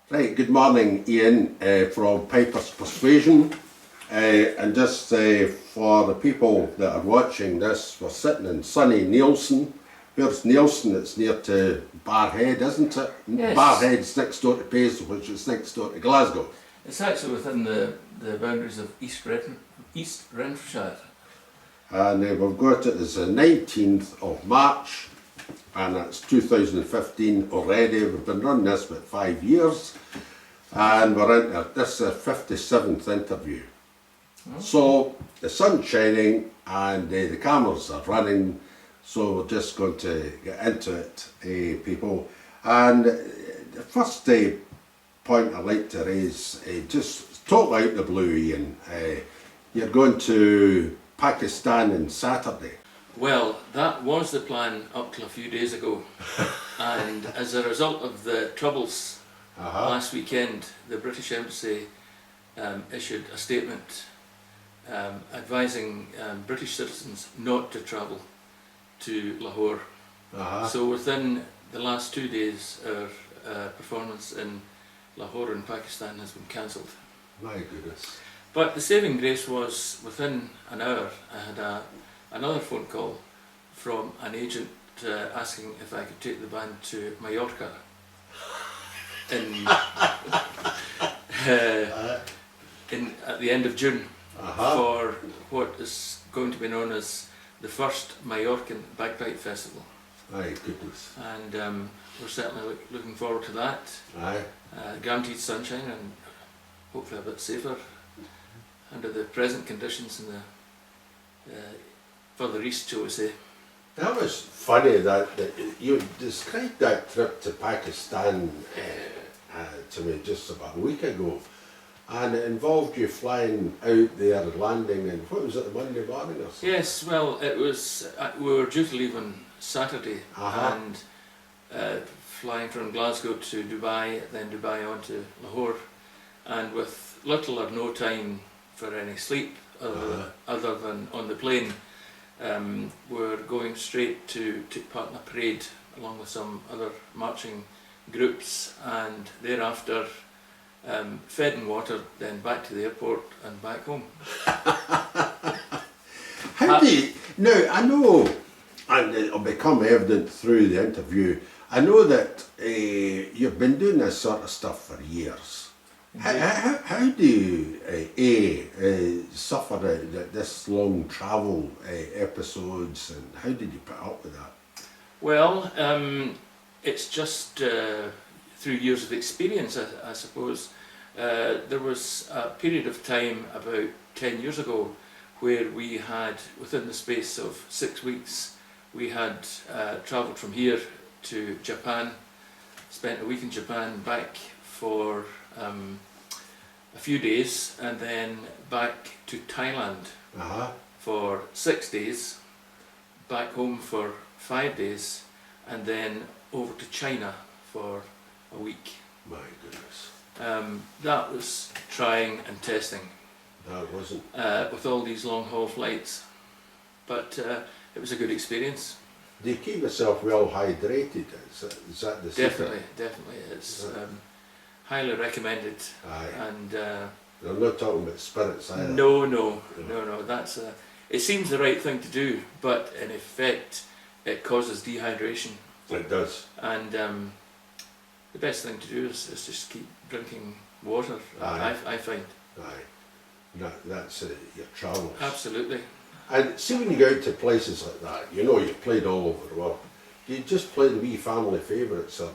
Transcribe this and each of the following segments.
Right, good morning, Ian from Pipers'Persuasion. And just for the people that are watching this, we're sitting in sunny Neilston. Where's Neilston? It's near to Barrhead, isn't it? Yes. Barrhead's next door to Paisley, which is next door to Glasgow. It's actually within the boundaries of East Renfrewshire. And we've got it as the 19th of March, and it's 2015 already. We've been running this about 5 years, and we're into this is the 57th interview. Okay. So the sun's shining and the cameras are running, so we're just going to get into it, people. And the first point I'd like to raise, just talk out the blue, Ian. You're going to Pakistan on Saturday. Well, that was the plan up till a few days ago, and as a result of the troubles last weekend, the British Embassy issued a statement advising British citizens not to travel to Lahore. So within the last 2 days, our performance in Lahore in Pakistan has been cancelled. My goodness. But the saving grace was within an hour I had another phone call from an agent asking if I could take the band to Mallorca at the end of June for what is going to be known as the first Mallorcan Bagpipe Festival. My goodness. And we're certainly looking forward to that. Guaranteed sunshine and hopefully a bit safer under the present conditions in the further east, shall we say. That was funny that you described that trip to Pakistan to me just about a week ago, and it involved you flying out there and landing, and what was it, the Monday morning or something? Yes, well, it was, we were due to leave on Saturday, and flying from Glasgow to Dubai, then Dubai on to Lahore, and with little or no time for any sleep other than on the plane. We're going straight to take part in a parade along with some other marching groups, and thereafter fed and watered, then back to the airport and back home. How do you, now I know, and it'll become evident through the interview, I know that you've been doing this sort of stuff for years. How do you suffer this long travel episodes, and how did you put up with that? Well, it's just through years of experience, I suppose. There was a period of time about 10 years ago where we had, within the space of 6 weeks, we had travelled from here to Japan, spent a week in Japan, back for a few days, and then back to Thailand for 6 days, back home for 5 days, and then over to China for a week. My goodness. That was trying and testing. That wasn't. With all these long haul flights, but it was a good experience. Do you keep yourself well hydrated? Is that the secret? Definitely. It's highly recommended. And I'm not talking about spirits either. No. That's it seems the right thing to do, but in effect, it causes dehydration. It does. And the best thing to do is just keep drinking water. I find. That's your travels. Absolutely. And see, when you go out to places like that, you know you've played all over the world. Do you just play the wee family favourites, or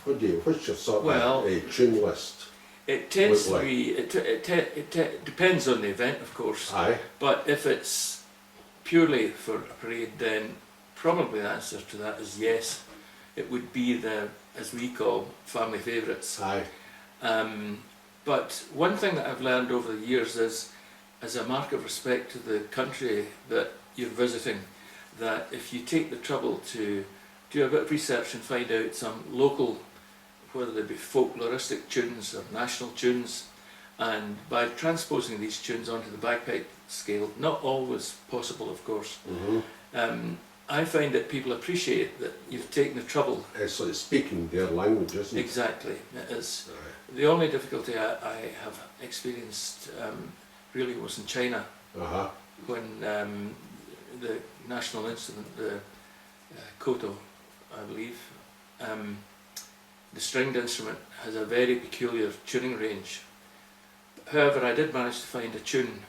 what's your sort of tune list? It tends to be. It depends on the event, of course. But if it's purely for a parade, then probably the answer to that is yes. It would be the, as we call, family favourites. But one thing that I've learned over the years is, as a mark of respect to the country that you're visiting, that if you take the trouble to do a bit of research and find out some local, whether they be folkloristic tunes or national tunes, and by transposing these tunes onto the bagpipe scale, not always possible of course, I find that people appreciate that you've taken the trouble. It's like speaking their language, isn't it? Exactly, it is. Right. The only difficulty I have experienced really was in China, Uh-huh. when the national instrument, the koto, I believe, the stringed instrument has a very peculiar tuning range. However, I did manage to find a tune,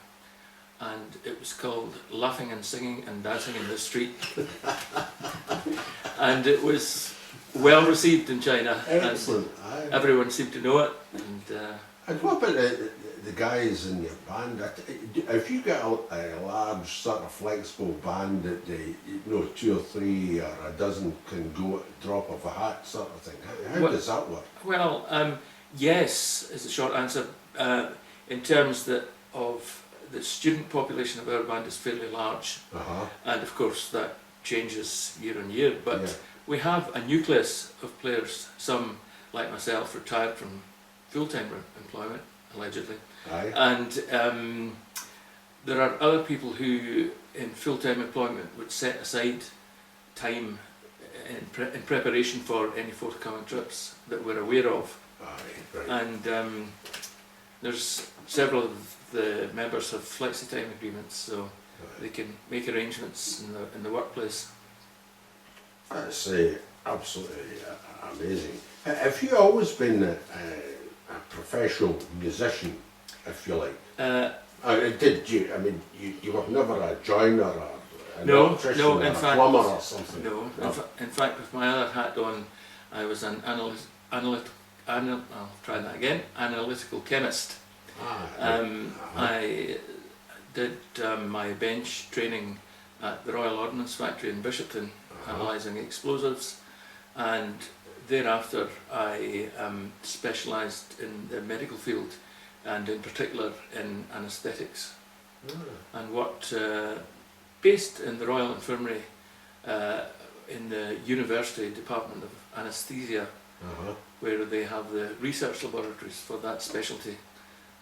and it was called Laughing and Singing and Dancing in the Street. And it was well received in China. Excellent. And everyone seemed to know it. And what about the guys in your band? If you get a large sort of flexible band that they, 2 or 3 or a dozen can go at the drop of a hat sort of thing, how does that work? Well, yes, is the short answer. In terms of the student population of our band is fairly large, and of course that changes year on year, but Yeah. we have a nucleus of players, some like myself retired from full-time employment, allegedly, Aye. and there are other people who in full-time employment would set aside time in preparation for any forthcoming trips that we're aware of. Aye, right. And there's several of the members have flexi-time agreements, so they can make arrangements in the workplace. That's absolutely amazing. Have you always been a professional musician, if you like? Did you? I mean, you were never a joiner or an electrician or a plumber or something? No. In fact, with my other hat on, I was an analytical chemist. I did my bench training at the Royal Ordnance Factory in Bishopton, analysing explosives, and thereafter I specialised in the medical field, and in particular in anaesthetics, and worked based in the Royal Infirmary in the University Department of Anaesthesia, where they have the research laboratories for that specialty,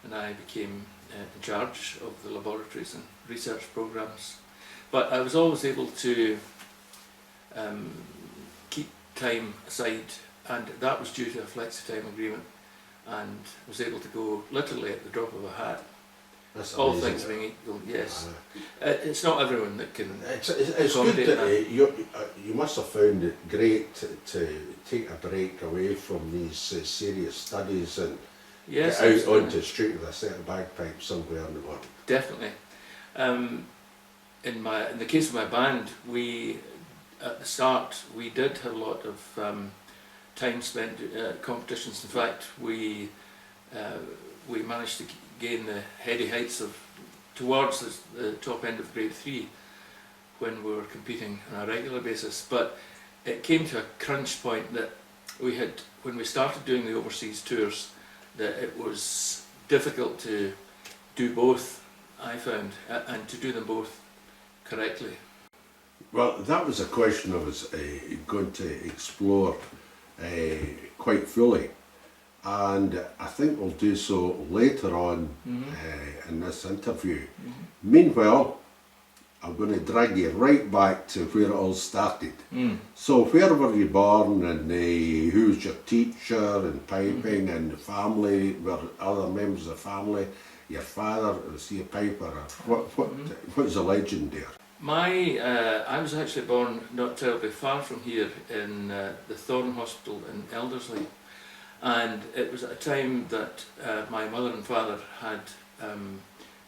and I became in charge of the laboratories and research programmes. But I was always able to keep time aside, and that was due to a flexi-time agreement, and was able to go literally at the drop of a hat. That's all amazing. things being equal, yes. It's not everyone that can It's good accommodate that that. you must have found it great to take a break away from these serious studies and Yes, get out absolutely. onto the street with a set of bagpipes somewhere in the world. Definitely. In the case of my band, we at the start we did have a lot of time spent at competitions. In fact, we managed to gain the heady heights of towards the top end of grade 3 when we were competing on a regular basis. But it came to a crunch point that we had, when we started doing the overseas tours, that it was difficult to do both, I found, and to do them both correctly. Well, that was a question I was going to explore quite fully, and I think we'll do so later on in this interview. Meanwhile, I'm going to drag you right back to where it all started. So where were you born, and who was your teacher in piping, and the family, were other members of the family? Your father, was he a piper? Or what's the legend there? I was actually born not terribly far from here in the Thorn Hospital in Elderslie, and it was at a time that my mother and father had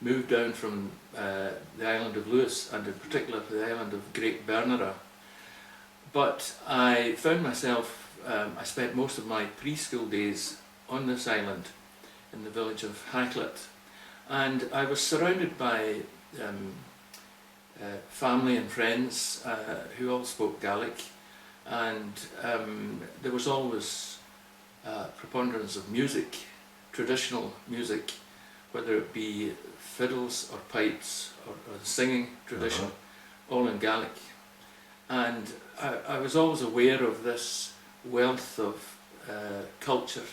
moved down from the island of Lewis, and in particular the island of Great Bernera. But I found myself, I spent most of my preschool days on this island in the village of Hacklet, and I was surrounded by family and friends who all spoke Gaelic, and there was always preponderance of music, traditional music, whether it be fiddles or pipes or the singing tradition, all in Gaelic. And I was always aware of this wealth of culture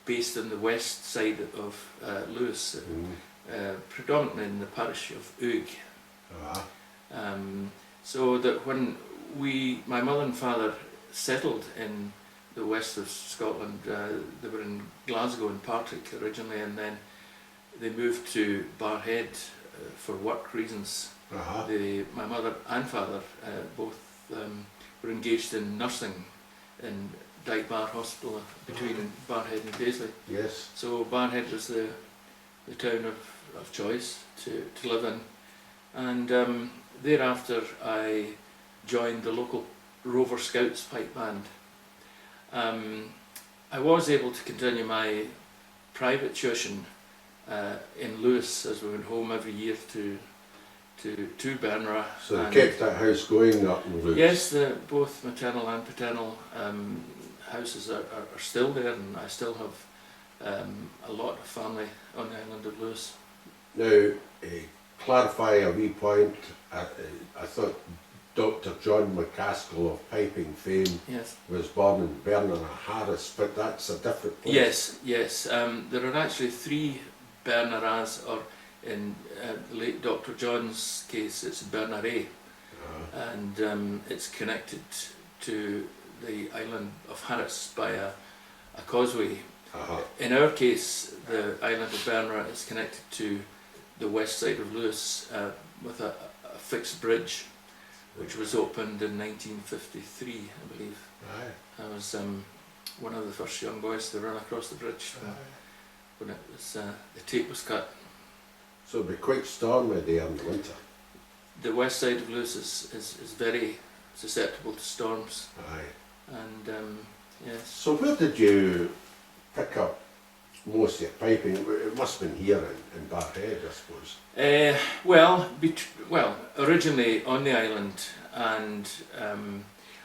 based in the west side of Lewis, predominantly in the parish of Oog. So that when my mother and father settled in the west of Scotland. They were in Glasgow and Partick originally, and then they moved to Barrhead for work reasons. My mother and father both were engaged in nursing in Dyke Bar Hospital between Barrhead and Paisley. Yes. So Barrhead was the town of choice to live in. And thereafter I joined the local Rover Scouts pipe band. I was able to continue my private tuition in Lewis, as we went home every year to Bernera. So they kept that house going up in Lewis? Yes, both maternal and paternal houses are still there, and I still have a lot of family on the island of Lewis. Now, clarify a wee point. I thought Dr. John McCaskill of piping fame Yes. was born in Bernera Harris, but that's a different place. Yes. There are actually 3 Berneras, or in the late Dr. John's case, it's Berneret, and it's connected to the island of Harris by a causeway. In our case, the island of Bernera is connected to the west side of Lewis with a fixed bridge, which was opened in 1953, I believe. I was one of the first young boys to run across the bridge when it was the tape was cut. So it'd be quite stormy there in the winter. The west side of Lewis is very susceptible to storms. And yes. So where did you pick up most of your piping? It must have been here in Barrhead, I suppose. Well, originally on the island, and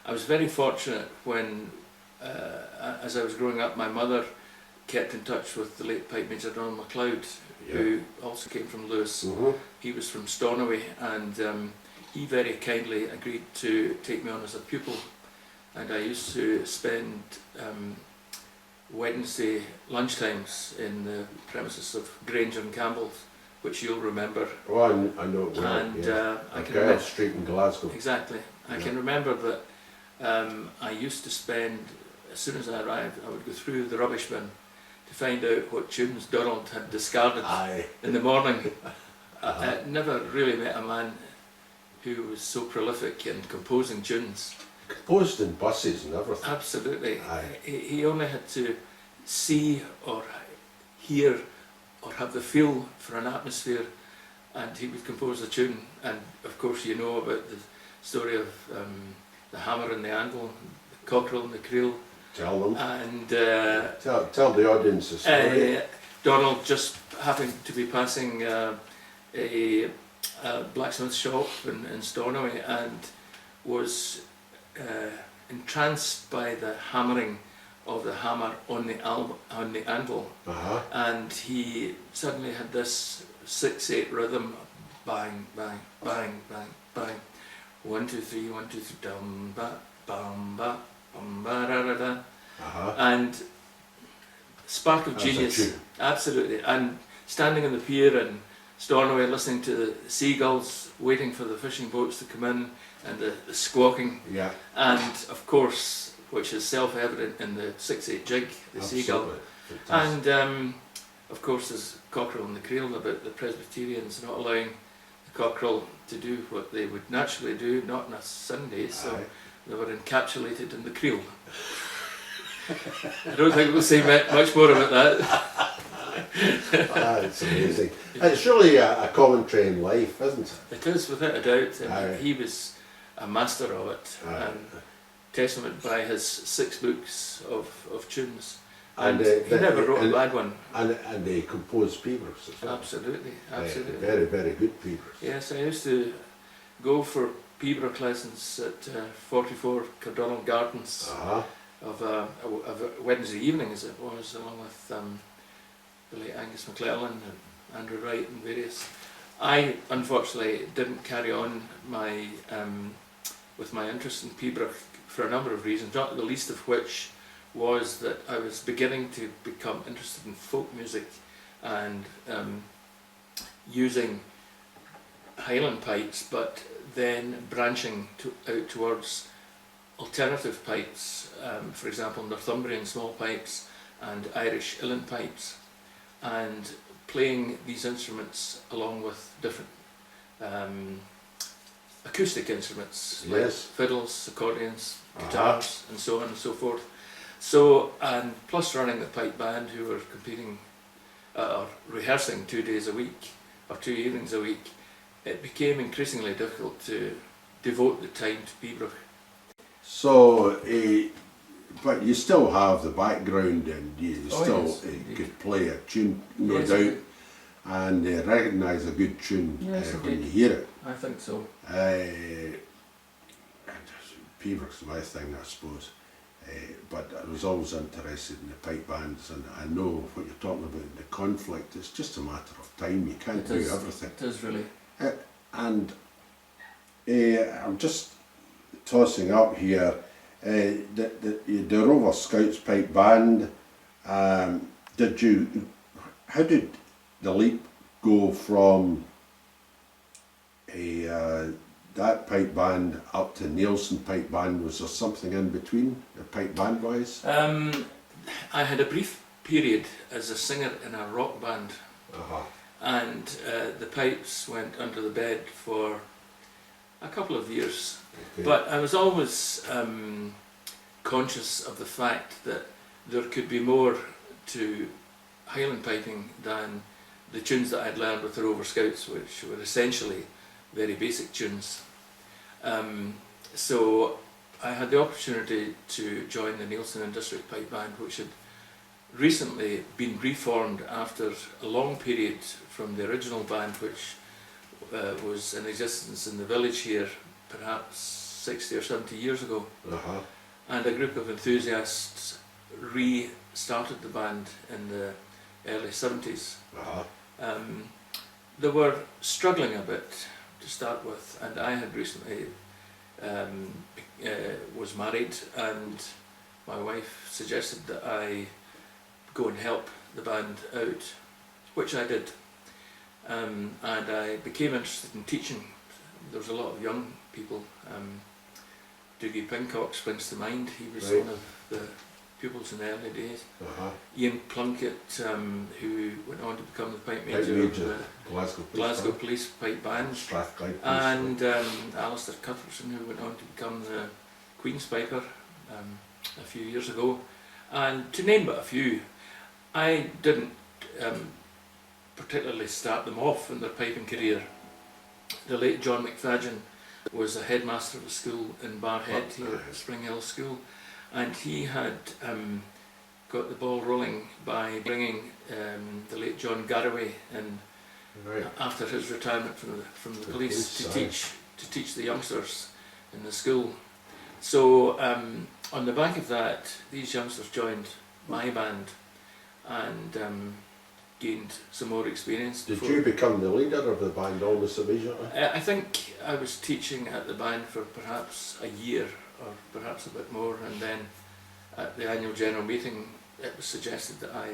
I was very fortunate when, as I was growing up, my mother kept in touch with the late Pipe Major Donald MacLeod, who also came from Lewis. He was from Stornoway, and he very kindly agreed to take me on as a pupil, and I used to spend Wednesday lunchtimes in the premises of Granger and Campbell's, which you'll remember. Oh, I know it well. And I can Girl remember Street in Glasgow. exactly. I can remember that I used to spend, as soon as I arrived, I would go through the rubbish bin to find out what tunes Donald had discarded in the morning. I never really met a man who was so prolific in composing tunes. Composed in buses and everything. Absolutely. He only had to see or hear or have the feel for an atmosphere, and he would compose a tune. And of course you know about the story of the hammer and the anvil, the cockerel and the creel. Tell them. And tell the audience the story. Donald just happened to be passing a blacksmith shop in Stornoway, and was entranced by the hammering of the hammer on the anvil, and he suddenly had this 6/8 rhythm, bang bang bang bang bang, 1 2 3 1 2 3, dum ba bum ba bum ba da da da, and spark of genius, absolutely. And standing on the pier in Stornoway, listening to the seagulls waiting for the fishing boats to come in, and the squawking, and of course, which is self-evident in the 6/8 jig, the seagull, and of course there's cockerel and the creel about the Presbyterians not allowing the cockerel to do what they would naturally do, not on a Sunday, so they were encapsulated in the creel. I don't think we'll say much more about that. It's amazing. It's really a commentary in life, isn't it? It is, without a doubt. And he was a master of it, and testament by his 6 books of tunes. And he never wrote a bad one. And they composed Pipers'Persuasion as well. Absolutely. Very, very good Pipers'Persuasion. Yes, I used to go for Pipers'Persuasion lessons at 44 Cardonald Gardens of a Wednesday evening, as it was, along with the late Angus McClellan and Andrew Wright and various. I unfortunately didn't carry on my with my interest in Pipers'Persuasion for a number of reasons, not the least of which was that I was beginning to become interested in folk music and using Highland pipes, but then branching out towards alternative pipes, for example Northumbrian small pipes and Irish uilleann pipes, and playing these instruments along with different acoustic instruments like Yes. fiddles, accordions, guitars, and so on and so forth. So, and plus running the pipe band, who were competing or rehearsing 2 days a week or 2 evenings a week, it became increasingly difficult to devote the time to Pibroch. So, but you still have the background, and you Oh, still yes, indeed. could play a tune, no Yes, I doubt, do. and recognise a good tune Yes, when indeed. you hear it. I think so. Pibroch's my thing, I suppose. But I was always interested in the pipe bands, and I know what you're talking about, the conflict. It's just a matter of time. You can't do everything. It is really. And I'm just tossing up here the Rover Scouts pipe band. How did the leap go from that pipe band up to Neilston pipe band? Was there something in between, the pipe band wise? I had a brief period as a singer in a rock band, and the pipes went under the bed for a couple of years. Okay. But I was always conscious of the fact that there could be more to Highland piping than the tunes that I'd learned with the Rover Scouts, which were essentially very basic tunes. So I had the opportunity to join the Neilston District Pipe Band, which had recently been reformed after a long period from the original band, which was in existence in the village here perhaps 60 or 70 years ago. And a group of enthusiasts restarted the band in the early 70s. They were struggling a bit to start with, and I had recently was married, and my wife suggested that I go and help the band out, which I did. And I became interested in teaching. There was a lot of young people. Dougie Pincock springs to mind. He was one of the pupils in the early days. Ian Plunkett, who went on to become the pipe major of the Glasgow Police Pipe Band, and Alistair Cuthbertson, who went on to become the Queen's Piper a few years ago. And to name but a few, I didn't particularly start them off in their piping career. The late John McFadden was a headmaster of a school in Barhead here at Spring Hill School, and he had got the ball rolling by bringing the late John Garraway in after his retirement from the police to teach the youngsters in the school. So on the back of that, these youngsters joined my band and gained some more experience. Did you become the leader of the band almost immediately? I think I was teaching at the band for perhaps a year or perhaps a bit more, and then at the annual general meeting it was suggested that I,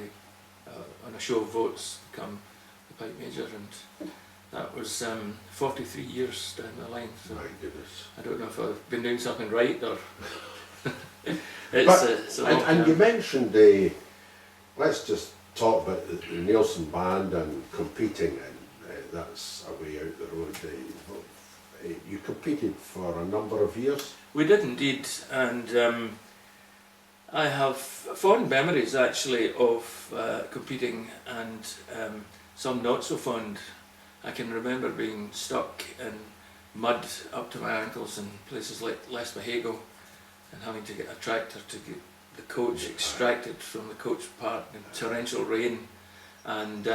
on a show of votes, become the pipe major, and that was 43 years down the line. So My goodness. I don't know if I've been doing something right or... And you mentioned let's just talk about the Neilston band and competing, and that's a way out the road. You competed for a number of years? We did indeed, and I have fond memories actually of competing, and some not so fond. I can remember being stuck in mud up to my ankles in places like Lesmahago and having to get a tractor to get the coach extracted from the coach park in torrential rain, and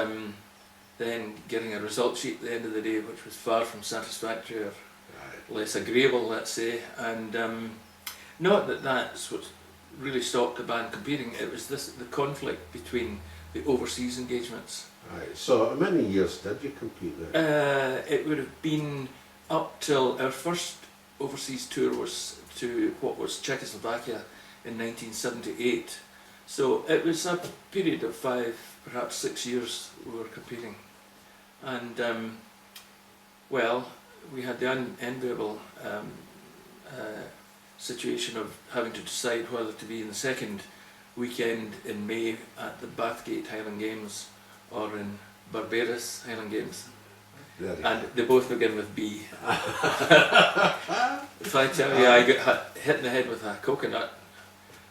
then getting a result sheet at the end of the day which was far from satisfactory or less agreeable, let's say. And not that that's what really stopped the band competing, it was the conflict between the overseas engagements. Right. So how many years did you compete there? It would have been up till our first overseas tour was to what was Czechoslovakia in 1978. So it was a period of 5, perhaps 6 years we were competing. And well, we had the unenviable situation of having to decide whether to be in the second weekend in May at the Bathgate Highland Games or in Barbados Highland Games. And they both begin with B. If I tell you I got hit in the head with a coconut,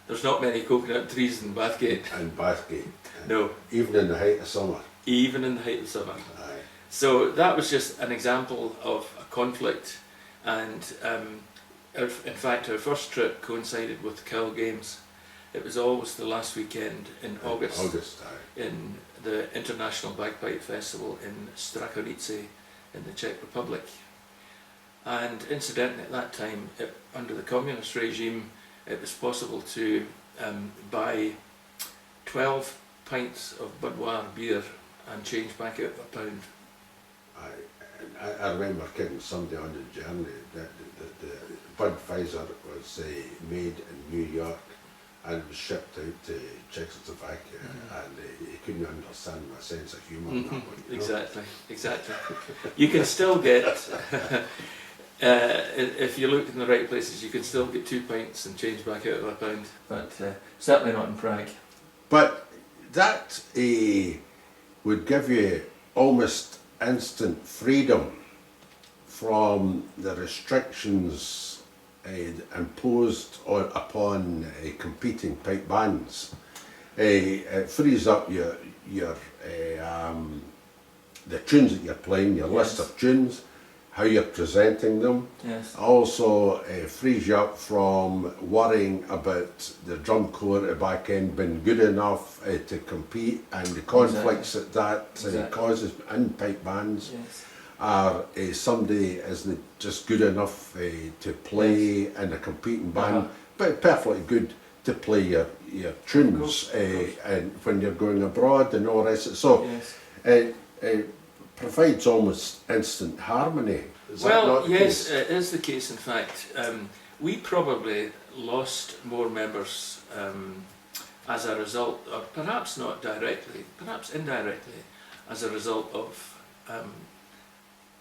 there's not many coconut trees in Bathgate. And Bathgate. No. Even in the height of summer. Even in the height of summer. Aye. So that was just an example of a conflict, and in fact our first trip coincided with the Cowell Games. It was always the last weekend in August. Aye. In the International Bagpipe Festival in Strakonice in the Czech Republic. And incidentally at that time, under the communist regime, it was possible to buy 12 pints of Budweiser beer and change back out £1. I remember getting somebody on the journey that the Budweiser was made in New York and was shipped out to Czechoslovakia, and he couldn't understand my sense of humour. Exactly. You can still get, if you look in the right places, you can still get 2 pints and change back out of £1, but certainly not in Prague. But that would give you almost instant freedom from the restrictions imposed upon competing pipe bands. It frees up your the tunes that you're playing, your list of tunes, how you're presenting them. Yes. Also frees you up from worrying about the drum corps at the back end being good enough to compete, and the conflicts that causes in pipe bands. Yes. Are somebody isn't just good enough to play in a competing band, but perfectly good to play your tunes and when you're going abroad and all the rest. So it provides almost instant harmony. Is that not the case? It is the case. In fact, we probably lost more members as a result, or perhaps not directly, perhaps indirectly, as a result of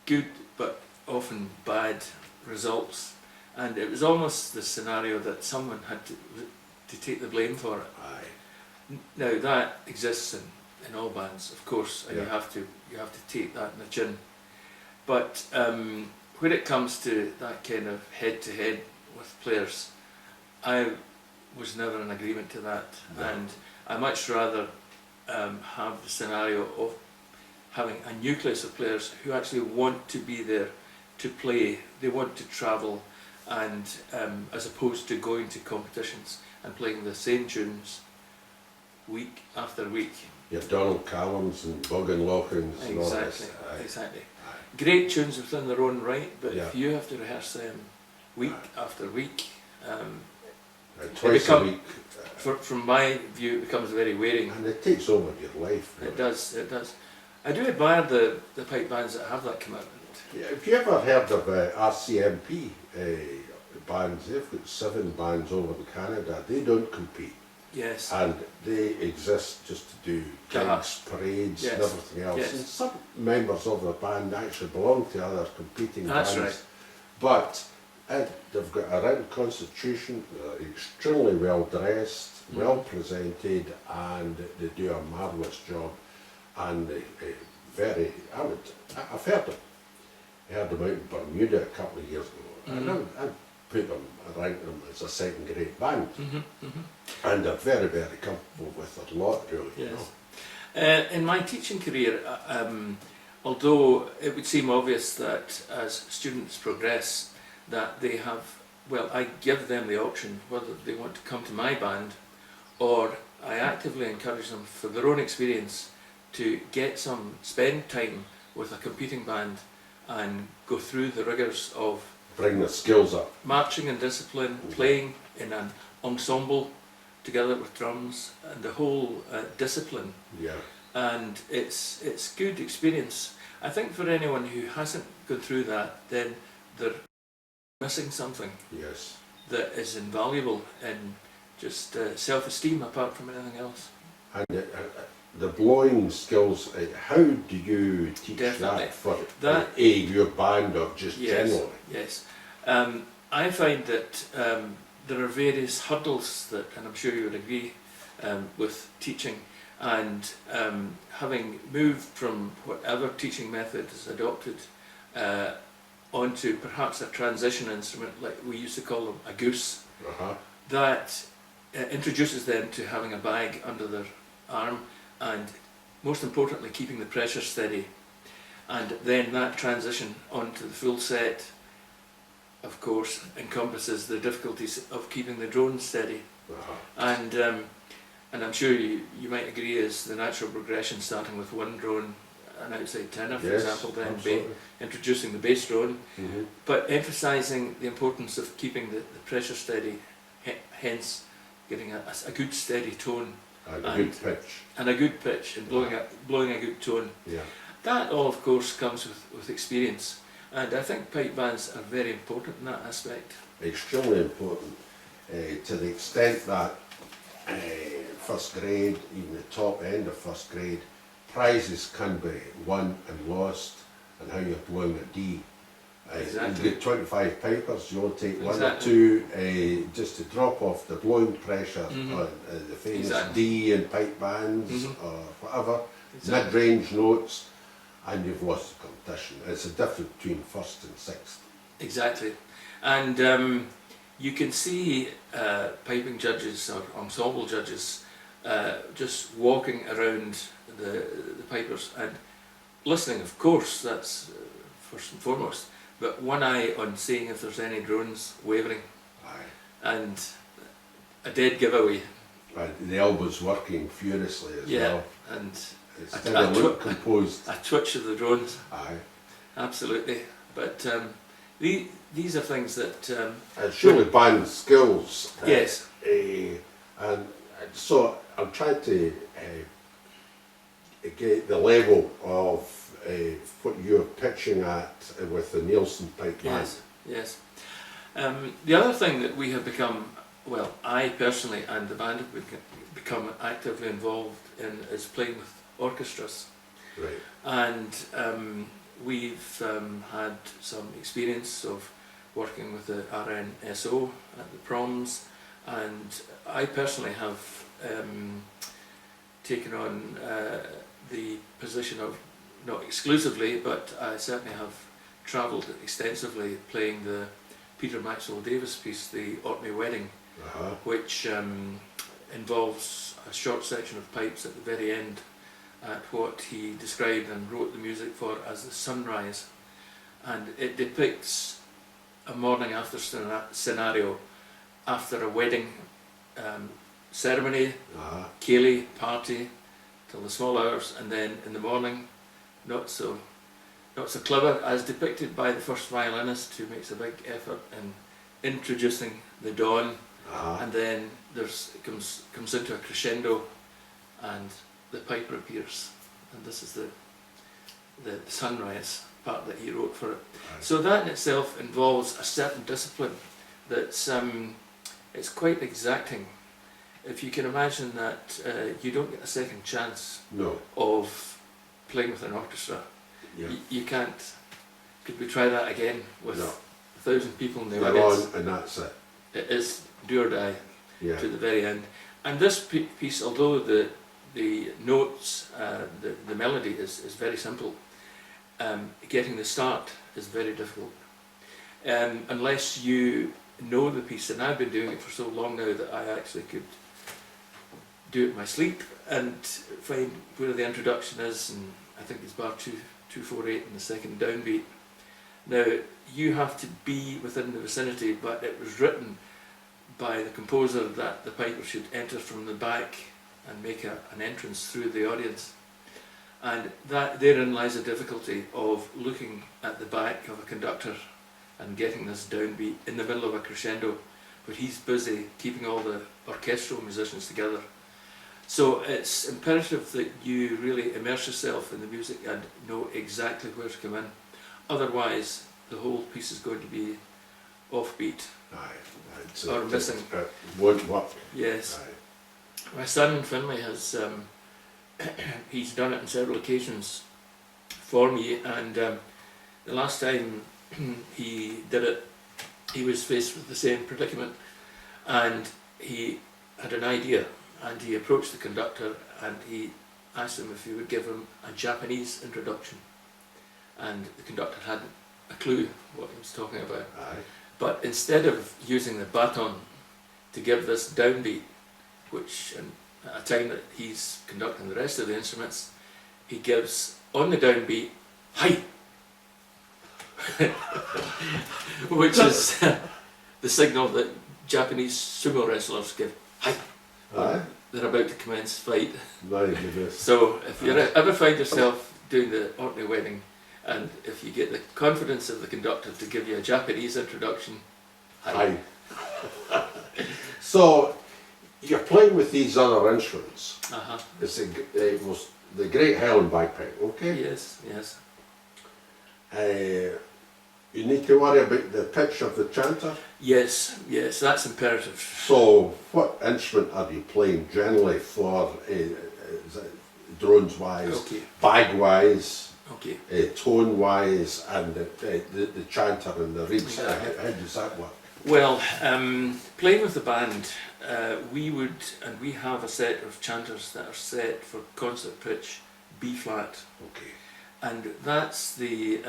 good but often bad results, and it was almost the scenario that someone had to take the blame for it. Aye. Now that exists in all bands, of course, and you have to take that in the chin. But when it comes to that kind of head-to-head with players, I was never in agreement to that, and I much rather have the scenario of having a nucleus of players who actually want to be there to play, they want to travel, and as opposed to going to competitions and playing the same tunes week after week. Your Donald Callums and Bogan Lochans and all Exactly, this. exactly. Great tunes within their own right, but if you have to rehearse them week after week, twice a week. From my view, it becomes very wearing. And it takes over your life. Really. It does. I do admire the pipe bands that have that commitment. Yeah, have you ever heard of RCMP bands? They've got 7 bands over in Canada. They don't compete. Yes. And they exist just to do gigs, parades, and everything else. Yes. And some members of the band actually belong to other competing bands. Right. But they've got a written constitution, they're extremely well dressed, well presented, and they do a marvellous job. And I've heard them out in Bermuda a couple of years ago, and I put them, I rank them as a second-grade band, and they're very, very comfortable with their lot, really. Yes. In my teaching career, although it would seem obvious that as students progress, that they have, I give them the option whether they want to come to my band, or I actively encourage them for their own experience to spend time with a competing band and go through the rigours of bring the skills up, marching and discipline, playing in an ensemble together with drums, and the whole discipline. Yeah. And it's good experience. I think for anyone who hasn't gone through that, then they're missing something. Yes. That is invaluable in just self-esteem apart from anything else. And the blowing skills, how do you teach Definitely. that for That- your band or just Yes, generally? yes. I find that there are various hurdles that, and I'm sure you would agree, with teaching, and having moved from whatever teaching method is adopted onto perhaps a transition instrument, like we used to call them a goose, Uh-huh. that introduces them to having a bag under their arm, and most importantly keeping the pressure steady, and then that transition onto the full set of course encompasses the difficulties of keeping the drone steady. Uh-huh. And I'm sure you might agree is the natural progression, starting with one drone, an outside tenor for Yes, example, then absolutely. introducing the bass drone, Mhm. but emphasising the importance of keeping the pressure steady, hence getting a good steady tone And a good pitch. and a good pitch and blowing a good tone. Yeah. That all of course comes with experience, and I think pipe bands are very important in that aspect. Extremely important, to the extent that first grade, even the top end of first grade, prizes can be won and lost, and how you're blowing a D. Exactly. You get 25 pipers, you'll take one or Exactly. two just to drop off the blowing pressure Mhm. on the famous Exactly. D in pipe bands Mhm. or whatever, Exactly. mid-range notes, and you've lost the competition. It's a difference between first and sixth. Exactly. And you can see piping judges or ensemble judges just walking around the pipers and listening, of course, that's first and foremost, but one eye on seeing if there's any drones wavering, Aye. and a dead giveaway. And the elbows working furiously as Yeah, well. and Instead a of look composed. a twitch of the drones, Aye. absolutely. But these are things that, It's surely band skills. yes, And so I'm trying to get the level of what you're pitching at with the Neilston pipe band. yes, yes. The other thing that we have become, well, I personally and the band have become actively involved in is playing with orchestras. Right. And we've had some experience of working with the RNSO at the proms, and I personally have taken on the position of, not exclusively, but I certainly have travelled extensively playing the Peter Maxwell Davis piece, the Orkney Wedding, Uh-huh. which involves a short section of pipes at the very end at what he described and wrote the music for as the sunrise, and it depicts a morning after scenario after a wedding ceremony, Uh-huh. ceilidh party till the small hours, and then in the morning not so clever, as depicted by the first violinist, who makes a big effort in introducing the dawn, Uh-huh. and then it comes into a crescendo and the piper appears, and this is the sunrise part that he wrote for it. Aye. So that in itself involves a certain discipline that's it's quite exacting. If you can imagine that you don't get a second chance No. of playing with an orchestra, Yeah. you can't. Could we try that again with No. 1,000 people in the You're audience? on and that's it. It is do or die Yeah. to the very end. And this piece, although the notes, the melody is very simple, getting the start is very difficult. Unless you know the piece, and I've been doing it for so long now that I actually could do it in my sleep and find where the introduction is, and I think it's bar 248 in the second downbeat. Now, you have to be within the vicinity, but it was written by the composer that the piper should enter from the back and make an entrance through the audience. And therein lies the difficulty of looking at the back of a conductor and getting this downbeat in the middle of a crescendo, but he's busy keeping all the orchestral musicians together. So it's imperative that you really immerse yourself in the music and know exactly where to come in. Otherwise, the whole piece is going to be offbeat. Aye. Or missing. It won't work. Yes. Aye. My son in Finlay has he's done it on several occasions for me, and the last time he did it, he was faced with the same predicament, and he had an idea, and he approached the conductor and he asked him if he would give him a Japanese introduction, and the conductor hadn't a clue what he was talking about. Aye. But instead of using the baton to give this downbeat, which at a time that he's conducting the rest of the instruments, he gives on the downbeat, hi, which is the signal that Japanese sumo wrestlers give, hi, Aye. they're about to commence fight. My goodness. So if you ever find yourself doing the Orkney wedding, and if you get the confidence of the conductor to give you a Japanese introduction, hi. Aye. So, you're playing with these other instruments. Uh-huh. It's the Great Highland Bagpipe, okay? Yes, yes. You need to worry about the pitch of the chanter. Yes, yes, that's imperative. So, what instrument are you playing generally for drones wise, Okay, bag wise, okay. tone wise, and the chanter and the reeds? Exactly. How does that work? Well, playing with the band, we have a set of chanters that are set for concert pitch B flat, Okay. and that's the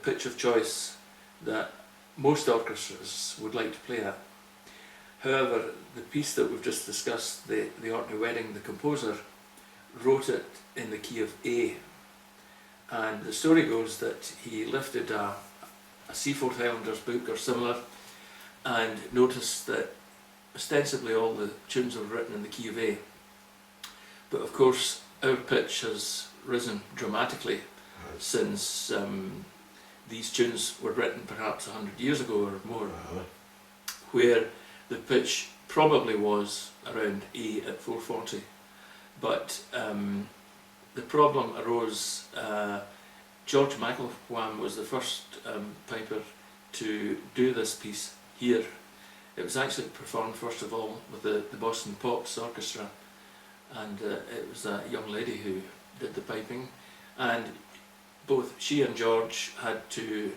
pitch of choice that most orchestras would like to play at. However, the piece that we've just discussed, the Orkney Wedding, the composer wrote it in the key of A, and the story goes that he lifted a Seaforth Highlanders book or similar, and noticed that ostensibly all the tunes were written in the key of A. But of course our pitch has risen dramatically since these tunes were written perhaps 100 years ago or more, where the pitch probably was around A at 440. But the problem arose, George McElwham was the first piper to do this piece here. It was actually performed first of all with the Boston Pops Orchestra, and it was a young lady who did the piping, and both she and George had to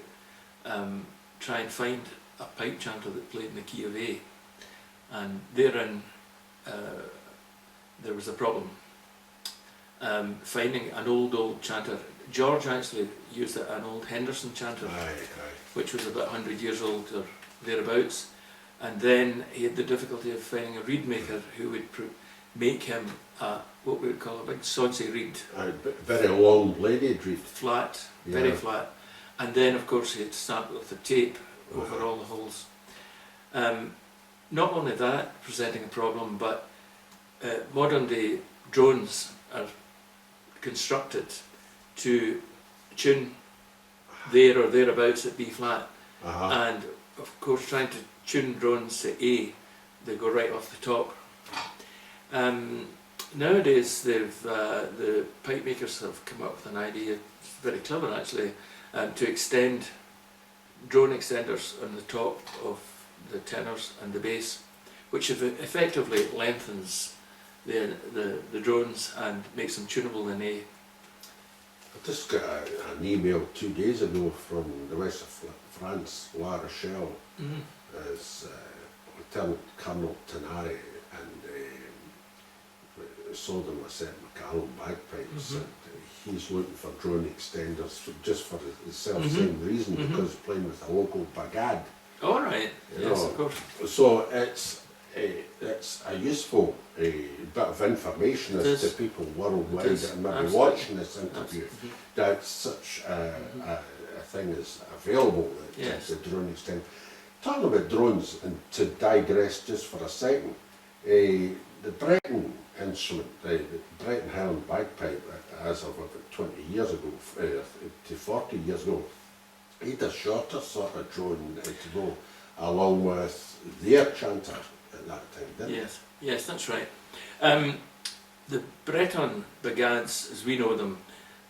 try and find a pipe chanter that played in the key of A, and therein there was a problem. Finding an old chanter. George actually used an old Henderson chanter, which was about 100 years old or thereabouts, and then he had the difficulty of finding a reed maker who would make him what we would call a big sonsy reed. Very long bladed reed. Flat, very flat, and then of course he had to start with the tape over all the holes. Not only that presenting a problem, but modern day drones are constructed to tune there or thereabouts at B flat, and of course trying to tune drones to A, they go right off the top. Nowadays the pipe makers have come up with an idea, it's very clever actually, to extend drone extenders on the top of the tenors and the bass, which effectively lengthens the drones and makes them tunable in A. I just got an email 2 days ago from the west of France, La Rochelle, as Lieutenant Colonel Tenari, and sold him a set of McCallum bagpipes, and he's looking for drone extenders just for the self-same reason, because playing with a local bagad. All right, yes, of course. So it's a useful bit of information as to people worldwide that may be watching this interview, that such a thing is available, the drone extender. Talking about drones, and to digress just for a second, the Breton instrument, the Breton Highland bagpipe, as of about 20 years ago, to 40 years ago, he had a shorter sort of drone to go along with their chanter at that time, didn't he? Yes, that's right. The Breton bagads, as we know them,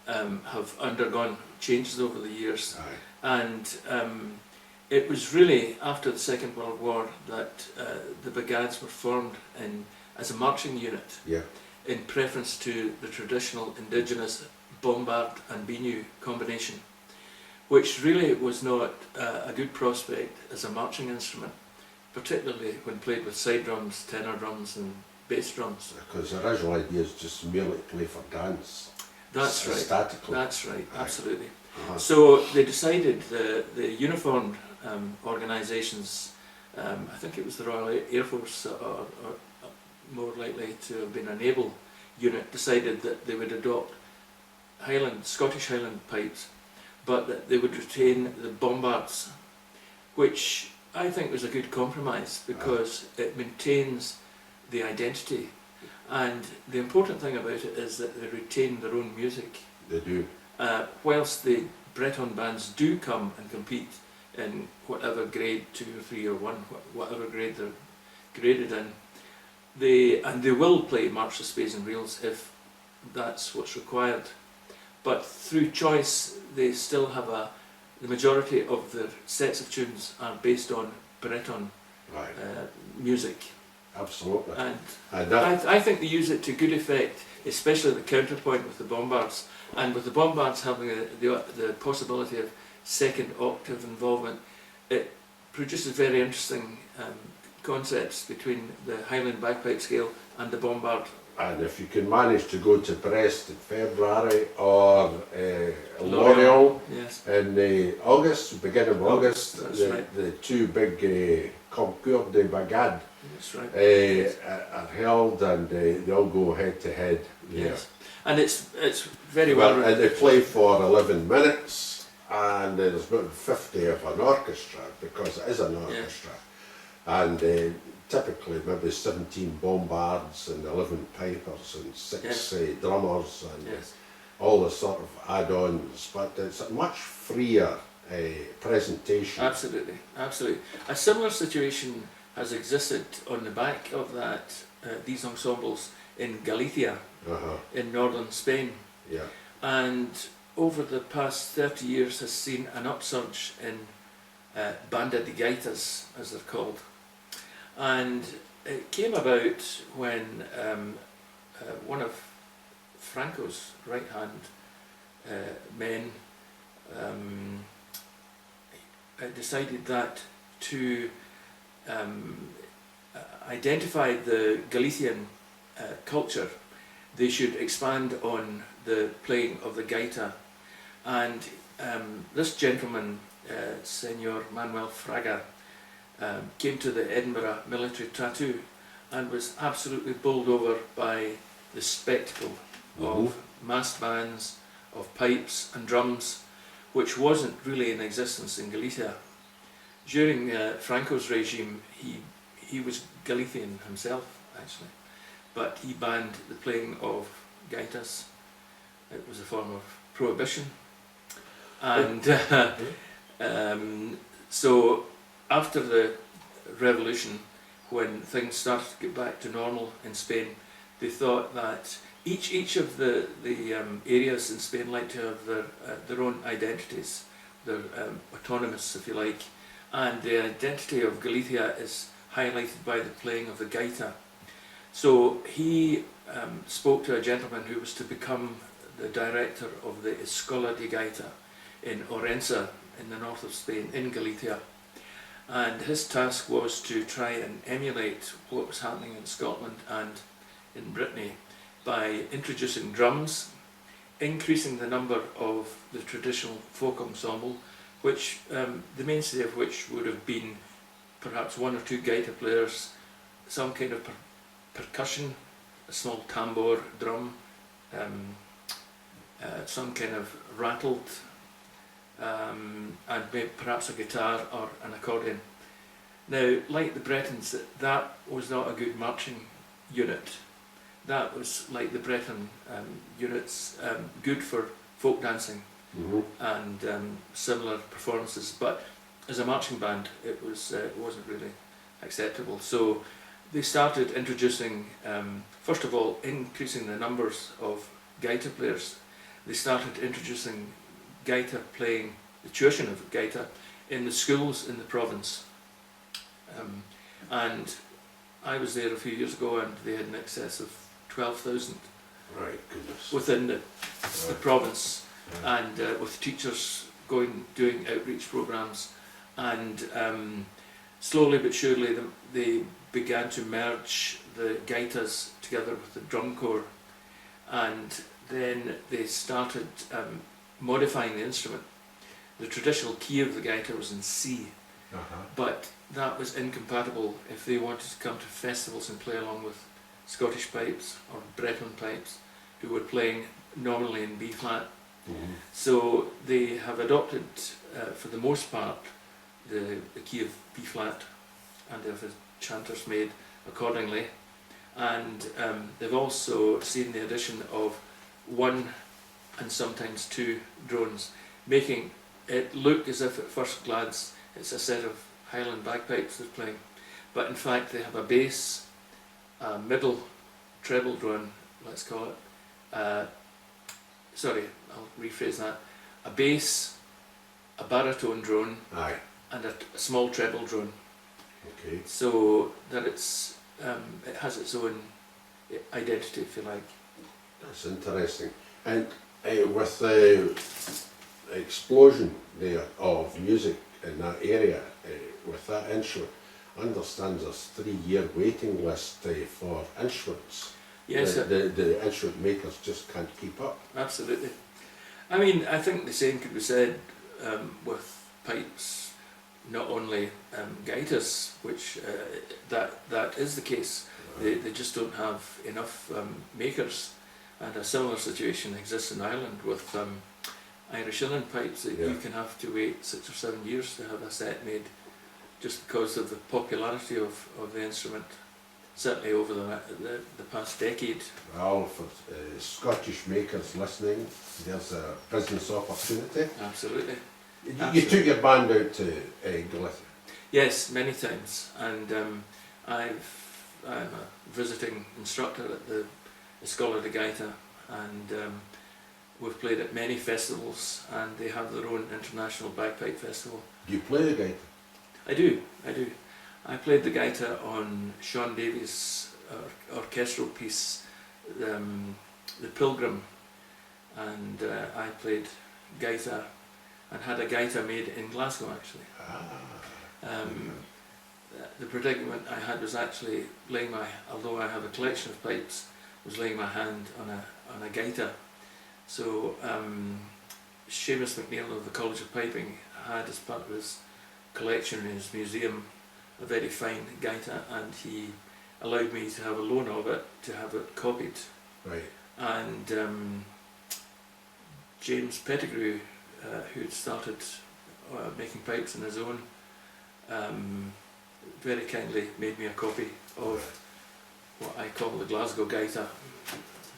have undergone changes over the years, and it was really after the Second World War that the bagads were formed as a marching unit. in preference to the traditional indigenous bombard and biniou combination, which really was not a good prospect as a marching instrument, particularly when played with side drums, tenor drums and bass drums. Because the original idea is just merely to play for dance. That's right. Statically. That's right, absolutely. Uh-huh. So they decided the uniformed organisations, I think it was the Royal Air Force, or more likely to have been a naval unit, decided that they would adopt Scottish Highland pipes, but that they would retain the bombards, which I think was a good compromise because it maintains the identity. And the important thing about it is that they retain their own music. They do. Whilst the Breton bands do come and compete in whatever grade 2 or 3 or 1, whatever grade they're graded in, they will play March-Speys and reels if that's what's required. But through choice, they still have the majority of their sets of tunes are based on Breton Right. music. Absolutely. And that, I think they use it to good effect, especially the counterpoint with the bombards. And with the bombards having the possibility of second octave involvement, it produces very interesting concepts between the Highland bagpipe scale and the bombard. and if you can manage to go to Brest in February or L'Orient Yes. in August, beginning of August, That's right. the two big concours de bagade That's right. are held, and they all go head to head. Yes. And it's very well. And they play for 11 minutes, and there's about 50 of an orchestra, because it is an orchestra. And typically maybe 17 bombards and 11 pipers and 6 drummers and Yes. all the sort of add-ons, but it's a much freer presentation. Absolutely, absolutely. A similar situation has existed on the back of that these ensembles in Galicia, in northern Spain, Yeah. and over the past 30 years has seen an upsurge in banda de gaitas, as they're called. And it came about when one of Franco's right-hand men decided that to identify the Galician culture, they should expand on the playing of the gaita. And this gentleman, Senor Manuel Fraga, came to the Edinburgh Military Tattoo and was absolutely bowled over by the spectacle of massed bands, of pipes and drums, which wasn't really in existence in Galicia. During Franco's regime, he was Galician himself, actually, but he banned the playing of gaitas. It was a form of prohibition. And so after the revolution, when things started to get back to normal in Spain, they thought that each of the areas in Spain like to have their own identities. They're autonomous, if you like, and the identity of Galicia is highlighted by the playing of the gaita. So he spoke to a gentleman who was to become the director of the Escola de Gaita in Orense, in the north of Spain, in Galicia. And his task was to try and emulate what was happening in Scotland and in Brittany by introducing drums, increasing the number of the traditional folk ensemble, which the mainstay of which would have been perhaps 1 or 2 gaita players, some kind of percussion, a small tambour drum, some kind of rattled, and maybe perhaps a guitar or an accordion. Now, like the Bretons, that was not a good marching unit. That was, like the Breton units, good for folk dancing and similar performances, but as a marching band it wasn't really acceptable. So they started introducing, first of all, increasing the numbers of gaita players. They started introducing gaita playing, the tuition of gaita, in the schools in the province. And I was there a few years ago, and they had in excess of 12,000 Right, goodness. within the Right. province, Yeah. and with teachers doing outreach programs, and slowly but surely they began to merge the gaitas together with the drum corps, and then they started modifying the instrument. The traditional key of the gaita was in C, Uh-huh. but that was incompatible if they wanted to come to festivals and play along with Scottish pipes or Breton pipes, who were playing normally in B flat. Mhm. So they have adopted, for the most part, the key of B flat, and they have the chanters made accordingly. And they've also seen the addition of one and sometimes two drones, making it look as if at first glance it's a set of Highland bagpipes they're playing. But in fact they have a bass, a middle treble drone, let's call it. Sorry, I'll rephrase that. A bass, a baritone drone, Aye, and a small treble drone. okay. So that it has its own identity, if you like. That's interesting. And with the explosion there of music in that area, with that instrument, I understand there's 3-year waiting list for instruments. Yes, The instrument makers just can't keep up. absolutely. I mean, I think the same could be said with pipes, not only gaitas, which that is the case. They just don't have enough makers, and a similar situation exists in Ireland with Irish Inland pipes, that you can have to wait 6 or 7 years to have a set made, just because of the popularity of the instrument, certainly over the past decade. Well, for Scottish makers listening, there's a business opportunity. Absolutely. You took your band out to Galicia. Yes, many times, and I'm a visiting instructor at the Escola de Gaita, and we've played at many festivals, and they have their own international bagpipe festival. Do you play the gaita? I do. I played the gaita on Sean Davies' orchestral piece, The Pilgrim, and I played gaita and had a gaita made in Glasgow actually. The predicament I had was actually although I have a collection of pipes, was laying my hand on a gaita. So Seamus MacDonald of the College of Piping had, as part of his collection in his museum, a very fine gaita, and he allowed me to have a loan of it, to have it copied. Right. And James Pettigrew, who'd started making pipes on his own, very kindly made me a copy of what I call the Glasgow gaita.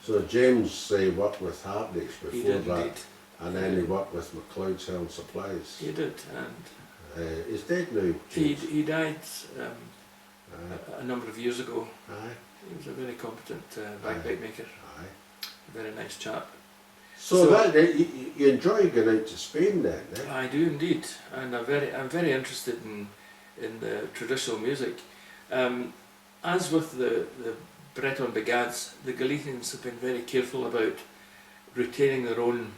So James worked with Hardy's He before did that, indeed. and then he worked with McLeod's Hill Supplies. He did, and He's dead now, James. he died Aye, a number of years ago. aye, He was a very competent bagpipe maker, aye. a very nice chap. So that you enjoy going out to Spain then, eh? I do indeed, and I'm very interested in the traditional music. As with the Breton Brigades, the Galicians have been very careful about retaining their own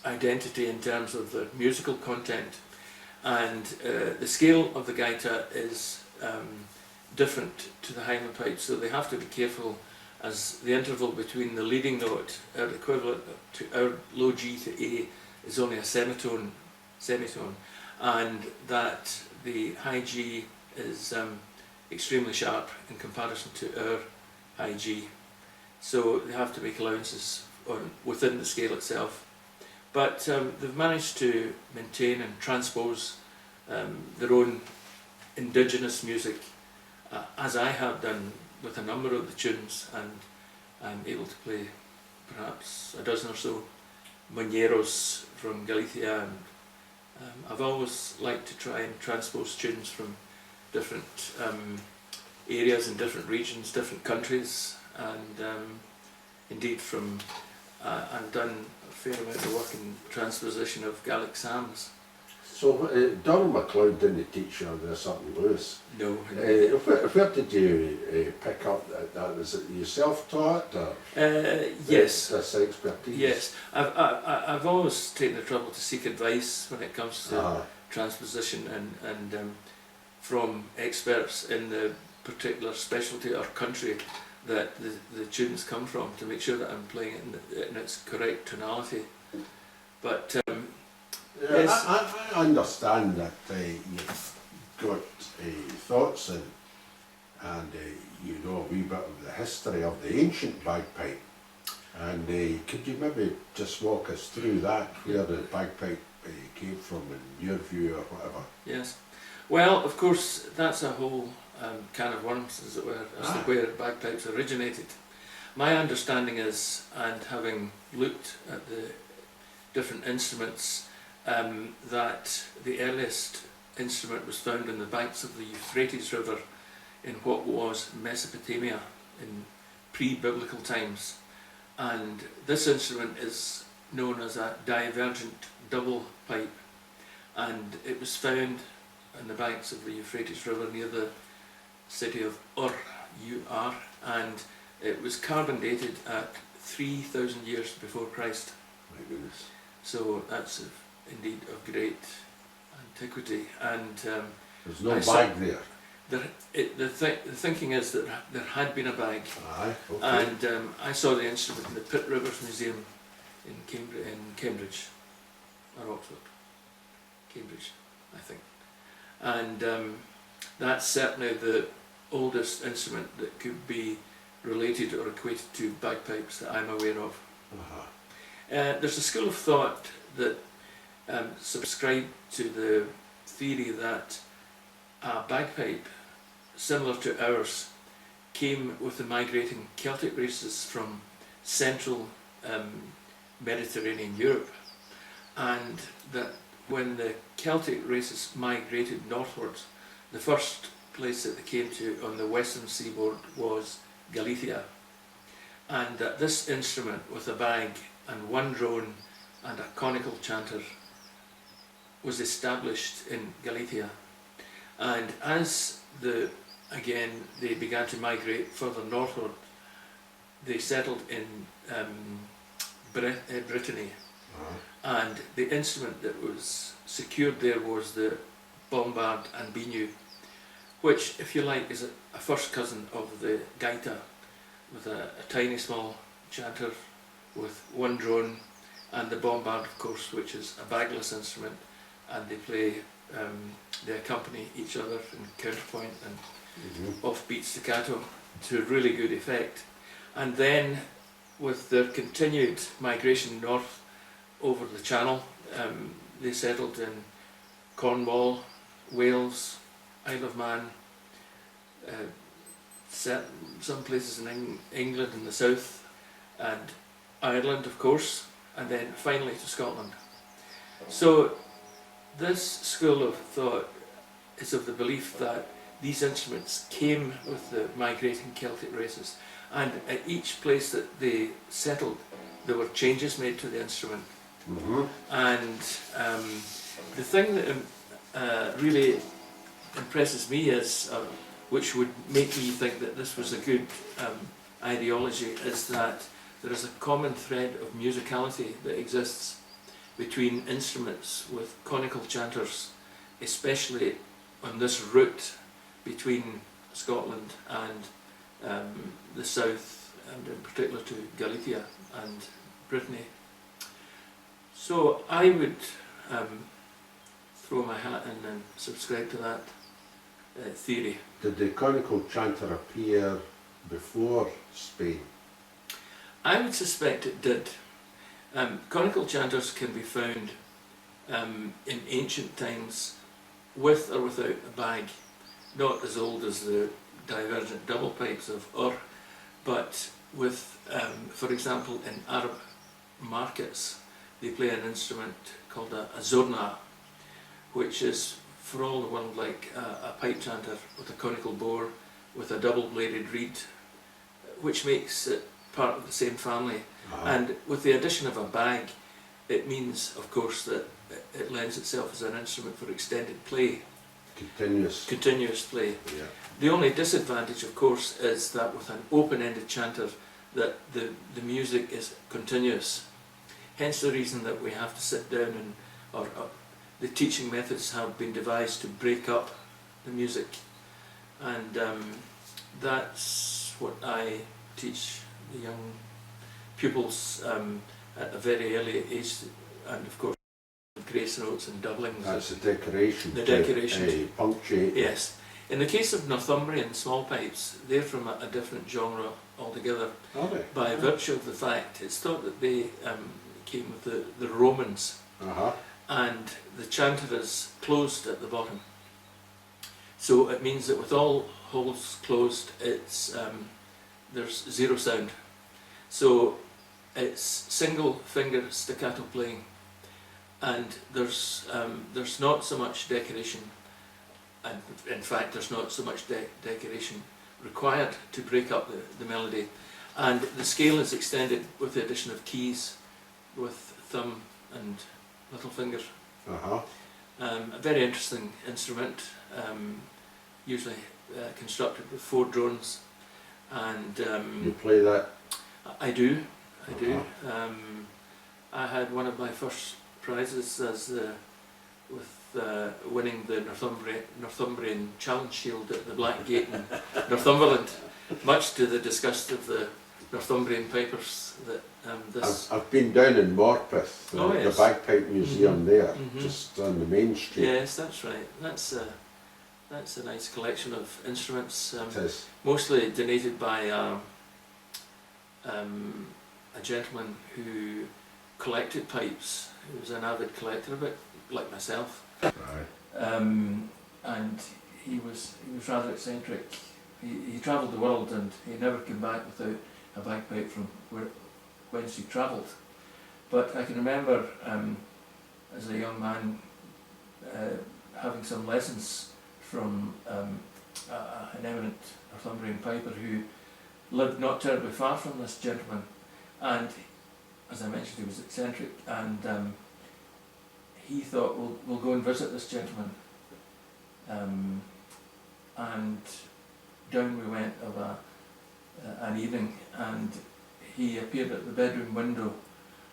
identity in terms of the musical content, and the scale of the gaita is different to the Highland pipe, so they have to be careful, as the interval between the leading note, our equivalent to our low G to A, is only a semitone, and that the high G is extremely sharp in comparison to our high G. So they have to make allowances within the scale itself. But they've managed to maintain and transpose their own indigenous music, as I have done with a number of the tunes, and I'm able to play perhaps a dozen or so moñeros from Galicia, and I've always liked to try and transpose tunes from different areas in different regions, different countries, and indeed I've done a fair amount of work in transposition of Gaelic psalms. So Donald MacLeod didn't teach you this up in Lewis. No. Where did you pick up that? Was it you self-taught or Yes. this expertise? Yes. I've always taken the trouble to seek advice when it comes to transposition and from experts in the particular specialty or country that the tunes come from, to make sure that I'm playing it in its correct tonality. But yes. I understand that you've got thoughts and you know a wee bit of the history of the ancient bagpipe. And could you maybe just walk us through that, where the bagpipe came from in your view or whatever? Yes. Well, of course, that's a whole can of worms, as it were, as to where bagpipes originated. My understanding is, and having looked at the different instruments, that the earliest instrument was found in the banks of the Euphrates River in what was Mesopotamia in pre-biblical times. And this instrument is known as a divergent double pipe, and it was found in the banks of the Euphrates River near the city of Ur, U-R, and it was carbon dated at 3,000 years before Christ. My goodness. So that's indeed of great antiquity. And there's no bag there. The thinking is that there had been a bag. Aye, okay. And I saw the instrument in the Pitt Rivers Museum in Cambridge, or Oxford. Cambridge, I think. And that's certainly the oldest instrument that could be related or equated to bagpipes that I'm aware of. There's a school of thought that subscribe to the theory that a bagpipe similar to ours came with the migrating Celtic races from central Mediterranean Europe, and that when the Celtic races migrated northwards, the first place that they came to on the western seaboard was Galicia, and that this instrument with a bag and one drone and a conical chanter was established in Galicia. And as they began to migrate further northward, they settled in Brittany, and the instrument that was secured there was the bombard and biniou, which, if you like, is a first cousin of the gaita, with a tiny small chanter with one drone, and the bombard, of course, which is a bagless instrument, and they accompany each other in counterpoint and offbeat staccato to really good effect. And then, with their continued migration north over the Channel, they settled in Cornwall, Wales, Isle of Man, some places in England in the south, and Ireland, of course, and then finally to Scotland. So this school of thought is of the belief that these instruments came with the migrating Celtic races, and at each place that they settled there were changes made to the instrument. And the thing that really impresses me is, which would make me think that this was a good ideology, is that there is a common thread of musicality that exists between instruments with conical chanters, especially on this route between Scotland and the south, and in particular to Galicia and Brittany. So I would throw my hat in and subscribe to that theory. Did the conical chanter appear before Spain? I would suspect it did. Conical chanters can be found in ancient times with or without a bag, not as old as the divergent double pipes of Ur, but with, for example, in Arab markets, they play an instrument called a zurna, which is for all the world like a pipe chanter with a conical bore with a double-bladed reed, which makes it part of the same family. And with the addition of a bag, it means, of course, that it lends itself as an instrument for extended play, continuous play. Yeah. The only disadvantage, of course, is that with an open-ended chanter, that the music is continuous. Hence the reason that we have to sit down and, or the teaching methods have been devised to break up the music, and that's what I teach the young pupils at a very early age, and of course grace notes and doublings. That's the decoration. The decoration. To punctuate. Yes. In the case of Northumbrian small pipes, they're from a different genre altogether. Are they? By virtue of the fact, it's thought that they came with the Romans, and the chanter is closed at the bottom. So it means that with all holes closed, it's there's zero sound. So it's single finger staccato playing, and there's not so much decoration, and in fact there's not so much decoration required to break up the melody, and the scale is extended with the addition of keys with thumb and little finger. A very interesting instrument, usually constructed with 4 drones, and you play that? I do. I had one of my first prizes as with winning the Northumbrian Challenge Shield at the Black Gate in Northumberland, much to the disgust of the Northumbrian pipers. That I've been down in Morpeth, the Bagpipe Museum there, just on the main street. Yes, that's right. That's a nice collection of instruments, It is. mostly donated by a gentleman who collected pipes. He was an avid collector of it, like myself. Right. And he was rather eccentric. He travelled the world, and he never came back without a bagpipe from whence he travelled. But I can remember as a young man having some lessons from an eminent Northumbrian piper who lived not terribly far from this gentleman, and as I mentioned, he was eccentric, and he thought, we'll go and visit this gentleman, and down we went of an evening, and he appeared at the bedroom window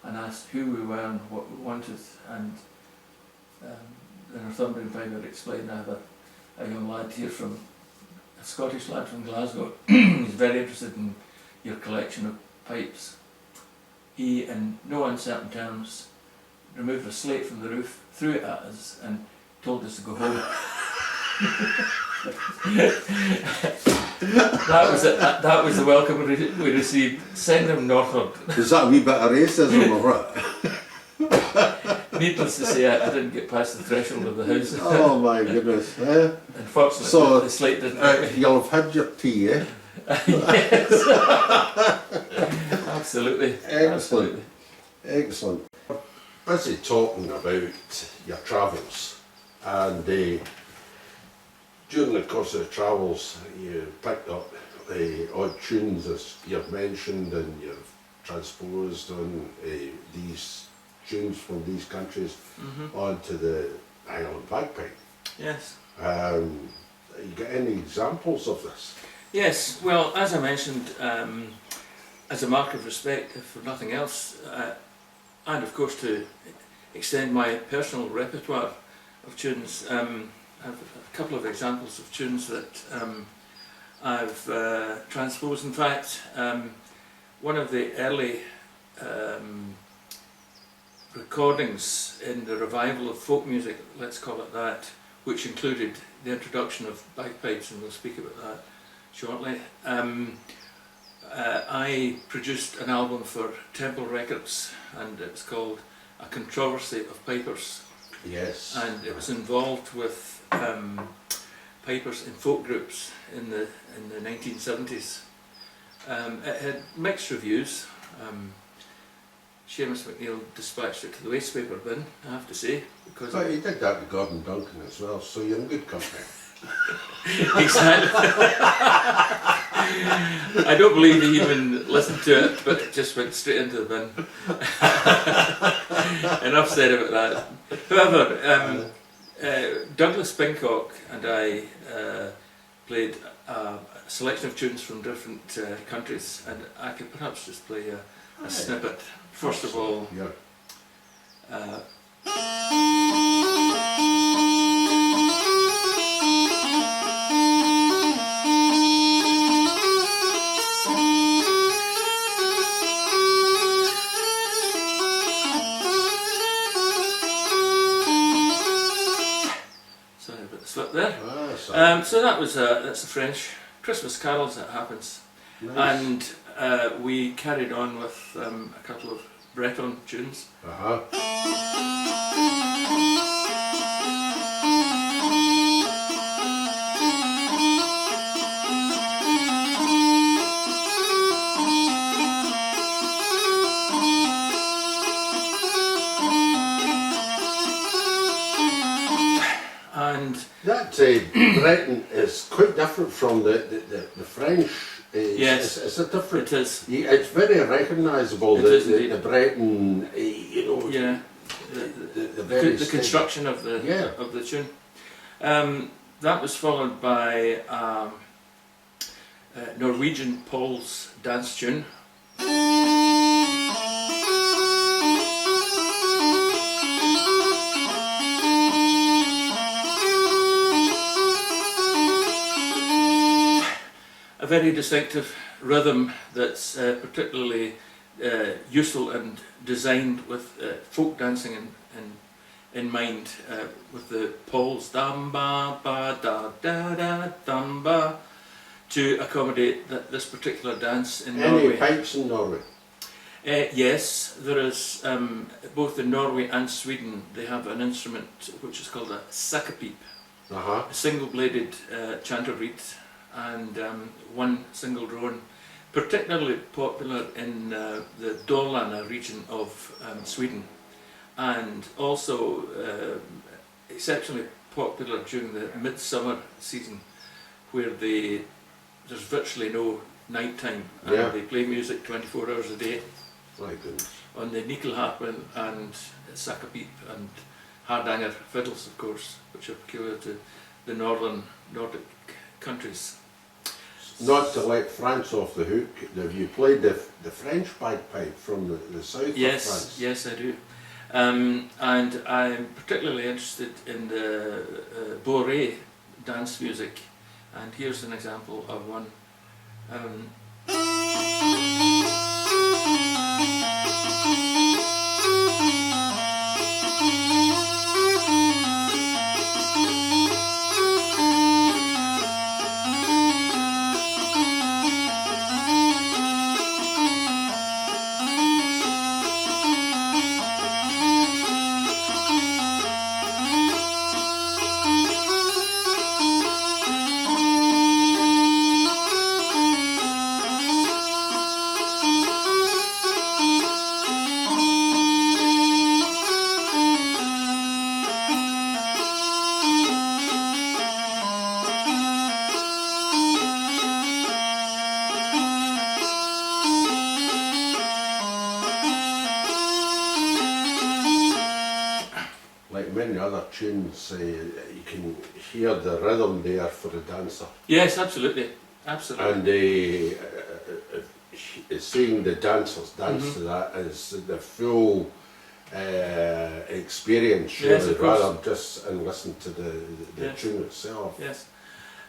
and asked who we were and what we wanted, and the Northumbrian piper explained, I have a young lad here from, a Scottish lad from Glasgow, he's very interested in your collection of pipes. He, in no uncertain terms, removed a slate from the roof, threw it at us, and told us to go home. That was the welcome we received. Send him northward. Is that a wee bit of racism or what? Needless to say, I didn't get past the threshold of the house. Oh my goodness. Unfortunately, so, the slate didn't. You'll have had your tea, eh? Yes. Absolutely. Excellent. Absolutely. Excellent. Busy talking about your travels, and during the course of the travels you picked up odd tunes, as you've mentioned, and you've transposed on these tunes from these countries onto the Highland bagpipe. Yes. You got any examples of this? Yes, well, as I mentioned, as a mark of respect, if for nothing else, and of course to extend my personal repertoire of tunes, I have a couple of examples of tunes that I've transposed. In fact, one of the early recordings in the revival of folk music, let's call it that, which included the introduction of bagpipes, and we'll speak about that shortly. I produced an album for Temple Records, and it's called A Controversy of Pipers. Yes. And it was involved with pipers in folk groups in the 1970s. It had mixed reviews. Seamus McNeill dispatched it to the waste paper bin, I have to say, because. But he did that with Gordon Duncan as well, so you're in good company. Exactly. I don't believe he even listened to it, but it just went straight into the bin. Enough said about that. However, Douglas Pincock and I played a selection of tunes from different countries, and I could perhaps just play a snippet. First of all, sorry about the slip there. So that's the French Christmas carols, that happens. Nice. And we carried on with a couple of Breton tunes. And that Breton is quite different from the French. Yes, it's a different. it is. It's very recognisable. It is indeed. The Breton, you know. Yeah, the construction of the tune. That was followed by Norwegian Paul's dance tune. A very distinctive rhythm that's particularly useful and designed with folk dancing in mind, with the Pauls dum ba ba da da da dum ba, to accommodate this particular dance in Norway. Any pipes in Norway? Yes, there is, both in Norway and Sweden they have an instrument which is called a sakkepipe, a single-bladed chanter reed, and one single drone, particularly popular in the Dalarna region of Sweden, and also exceptionally popular during the midsummer season, where there's virtually no night time, and they play music 24 hours a day. My goodness. On the Nyckelharpen and sakkepipe and hardanger fiddles, of course, which are peculiar to the Nordic countries. Not to let France off the hook, have you played the French bagpipe from the south of France? Yes, I do. And I'm particularly interested in the Boré dance music, and here's an example of one. Like many other tunes, you can hear the rhythm there for the dancer. Yes, absolutely. And seeing the dancers dance to that is the full experience, Yes, really, of course. rather than just and listen to the tune itself. Yes.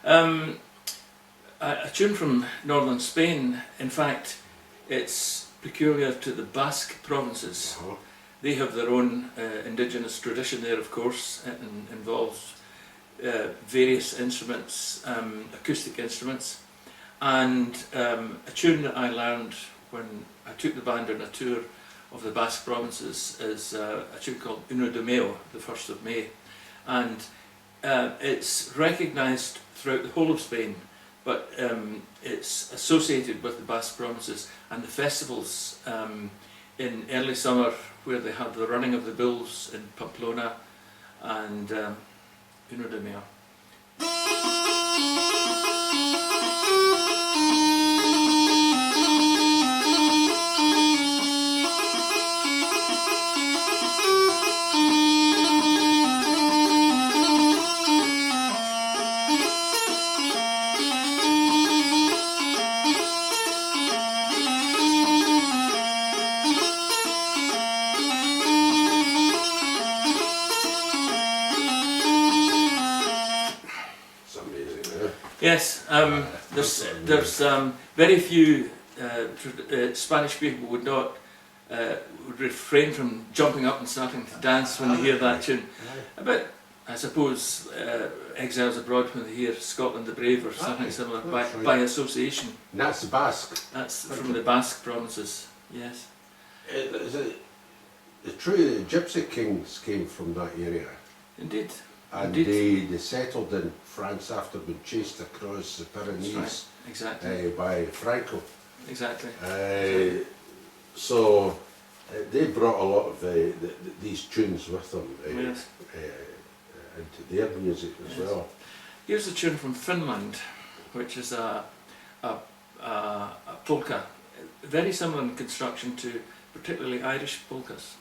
A tune from northern Spain, in fact, it's peculiar to the Basque provinces. They have their own indigenous tradition there, of course. It involves various instruments, acoustic instruments, and a tune that I learned when I took the band on a tour of the Basque provinces is a tune called 1 de Mayo, the 1st of May, and it's recognised throughout the whole of Spain, but it's associated with the Basque provinces and the festivals in early summer, where they have the running of the bulls in Pamplona, and 1 de Mayo. Yes, there's very few Spanish people would not would refrain from jumping up and starting to dance when they hear that tune. But I suppose exiles abroad when they hear Scotland the Brave or something similar by association. And that's the Basque. That's from the Basque provinces. Yes. The true Gypsy Kings came from that area. Indeed. And Indeed. they settled in France after being chased across the Pyrenees Right. Exactly. by Franco. Exactly. So they brought a lot of these tunes with them Yes. into their music as well. Here's a tune from Finland, which is a polka, very similar in construction to particularly Irish polkas.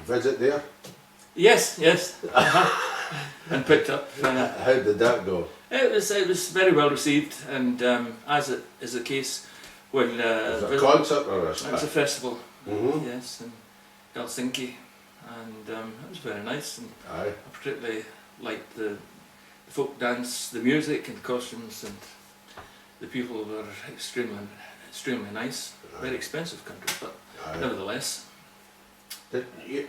Visit there? Yes, yes, and picked up. How did that go? It was very well received, and as it is the case when Was it a concert or a it was a festival, Mm-hmm. yes, in Helsinki, and it was very nice. And Aye. I particularly liked the folk dance, the music, and the costumes, and the people were extremely nice. Very expensive country, but Aye. nevertheless. Did you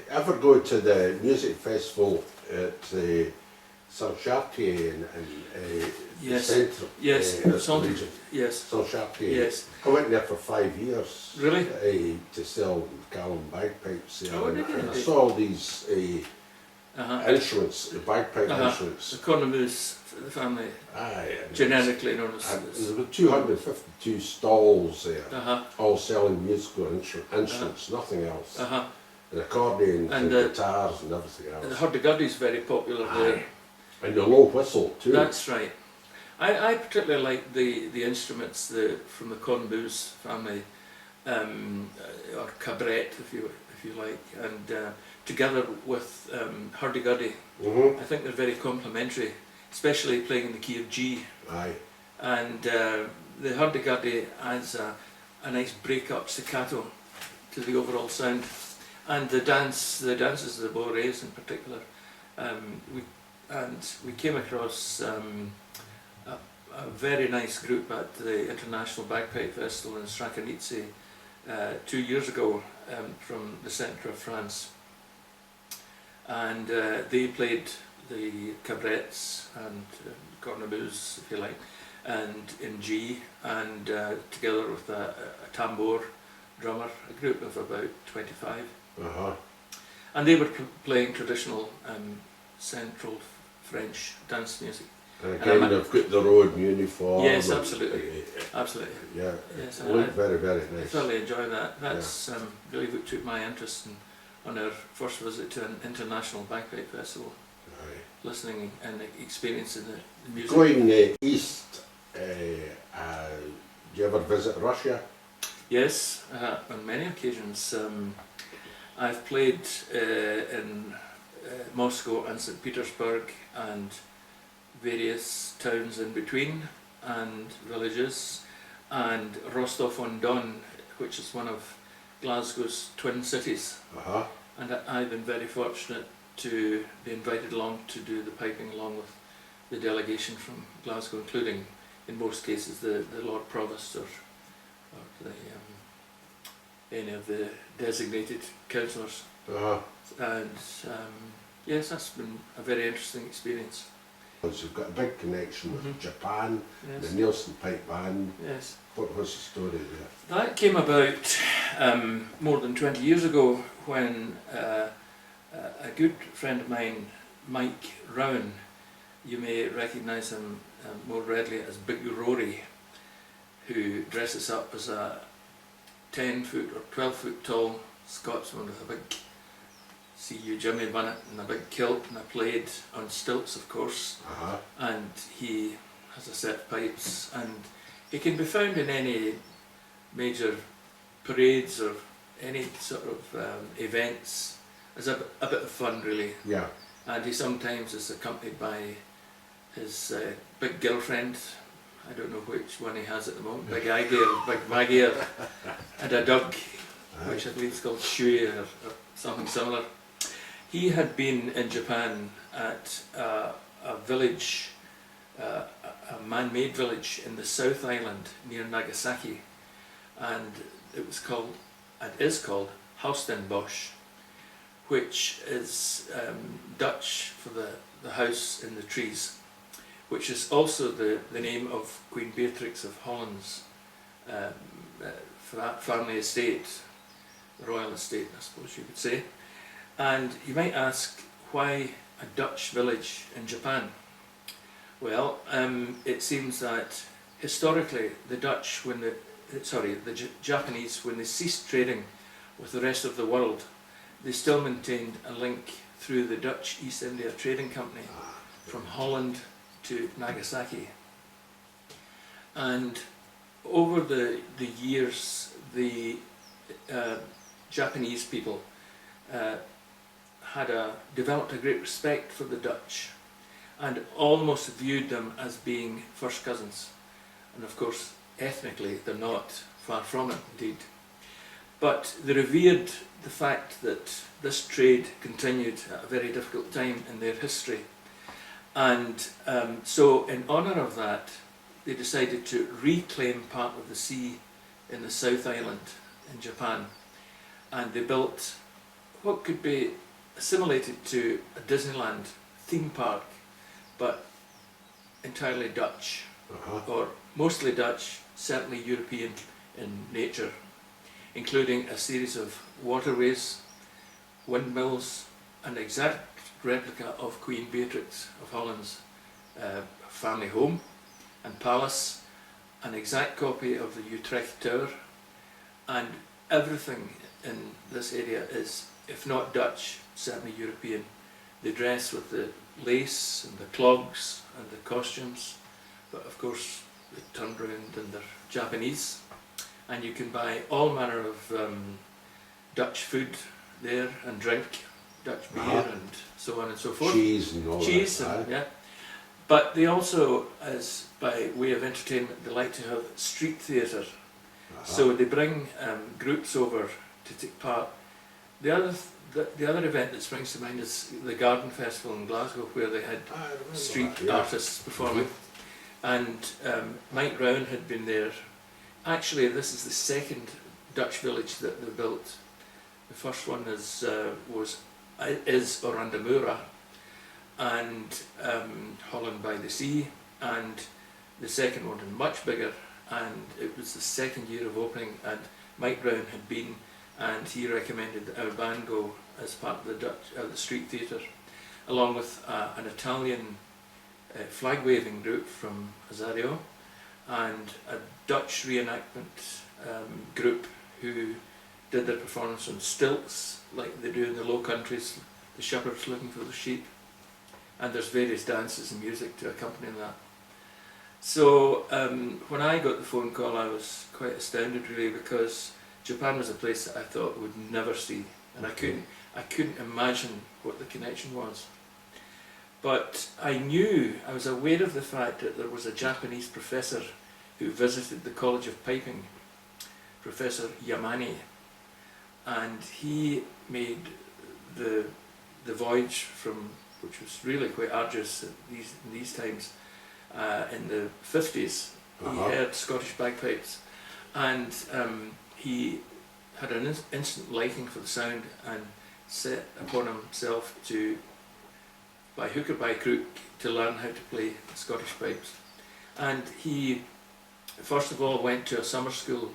ever go to the music festival at Saint-Chartier in Yes. the centre? Yes, region? yes, Saint-Chartier. yes. I went there for 5 years. Really? To sell Callum bagpipes there. Oh, did you? And I saw all these instruments, the bagpipe The instruments. Cornemuse family, Aye. and generically known and as. there were 252 stalls there, Uh-huh, all selling musical instruments, nothing else. uh-huh. And accordions And and the- guitars and everything The else. hurdy-gurdy is very popular there. And the low whistle too. That's right. I particularly like the instruments from the Cornemuse family, or cabaret if you like, and together with hurdy-gurdy. Mm-hmm. I think they're very complementary, especially playing in the key of G. Aye. And the hurdy-gurdy adds a nice break-up staccato to the overall sound. And the dances, the bourrées in particular, we came across a very nice group at the International Bagpipe Festival in Strakanitze 2 years ago from the centre of France, and they played the cabarets and cornemuse, if you like, and in G, and together with a tambour drummer, a group of about 25. Uh-huh. And they were playing traditional Central French dance music. And again, they've got their own uniform. Yes, and- absolutely. Absolutely. Yeah, Yes, it looked very, very I nice. thoroughly enjoy that. That's really what took my interest on our first visit to an international bagpipe festival, Aye. listening and experiencing the music. Going east, do you ever visit Russia? Yes, on many occasions. I've played in Moscow and St. Petersburg and various towns in between and villages, and Rostov-on-Don, which is one of Glasgow's twin cities. Uh-huh. And I've been very fortunate to be invited along to do the piping along with the delegation from Glasgow, including in most cases the Lord Provost or any of the designated councillors. Uh-huh. And yes, that's been a very interesting experience. Because you've got a big connection with Mhm. Japan, Yes. the Neilston Pipe Band. Yes. What was the story there? That came about more than 20 years ago when a good friend of mine, Mike Rowan, you may recognise him more readily as Big Rory, who dresses up as a 10-foot or 12-foot tall Scotsman with a big C.U. Jimmy bonnet and a big kilt and a plaid on stilts, of course. Uh-huh. And he has a set of pipes, and he can be found in any major parades or any sort of events as a bit of fun, really. Yeah. And he sometimes is accompanied by his big girlfriend. I don't know which one he has at the moment, Big Aggie or Big Maggie, and a dog, which I believe is called Shui or something similar. He had been in Japan at a village, a man-made village in the South Island near Nagasaki, and it was called, and is called, Pipers'Persuasion, which is Dutch for the house in the trees, which is also the name of Queen Beatrix of Holland's family estate, the royal estate, I suppose you could say. And you might ask, why a Dutch village in Japan? Well, it seems that historically the Dutch, the Japanese, when they ceased trading with the rest of the world, they still maintained a link through the Dutch East India Trading Company from Holland to Nagasaki. And over the years, the Japanese people developed a great respect for the Dutch and almost viewed them as being first cousins. And of course, ethnically, they're not, far from it indeed. But they revered the fact that this trade continued at a very difficult time in their history. And so in honour of that, they decided to reclaim part of the sea in the South Island in Japan. And they built what could be assimilated to a Disneyland theme park, but entirely Dutch, or mostly Dutch, certainly European in nature, including a series of waterways, windmills, an exact replica of Queen Beatrix of Holland's family home and palace, an exact copy of the Utrecht Tower, and everything in this area is, if not Dutch, certainly European. They dress with the lace and the clogs and the costumes, but of course they turn around and they're Japanese. And you can buy all manner of Dutch food there and drink, Dutch beer and so on and so forth. Cheese and all Cheese that. and, yeah. But they also, as by way of entertainment, they like to have street theatre. So they bring groups over to take part. The other event that springs to mind is the Garden Festival in Glasgow, where they had street artists performing. And Mike Rowan had been there. Actually, this is the second Dutch village that they built. The first one is Orandamura, and Holland by the Sea, and the second one is much bigger, and it was the second year of opening, and Mike Brown had been, and he recommended that our band go as part of the street theatre, along with an Italian flag-waving group from Azario, and a Dutch reenactment group who did their performance on stilts, like they do in the Low Countries, the shepherds looking for the sheep, and there's various dances and music to accompany that. So when I got the phone call, I was quite astounded, really, because Japan was a place that I thought would never see, and I couldn't imagine what the connection was. But I was aware of the fact that there was a Japanese professor who visited the College of Piping, Professor Yamane, and he made the voyage from, which was really quite arduous in these times, in the 50s. He heard Scottish bagpipes, and he had an instant liking for the sound and set upon himself to, by hook or by crook, to learn how to play Scottish pipes. And he first of all went to a summer school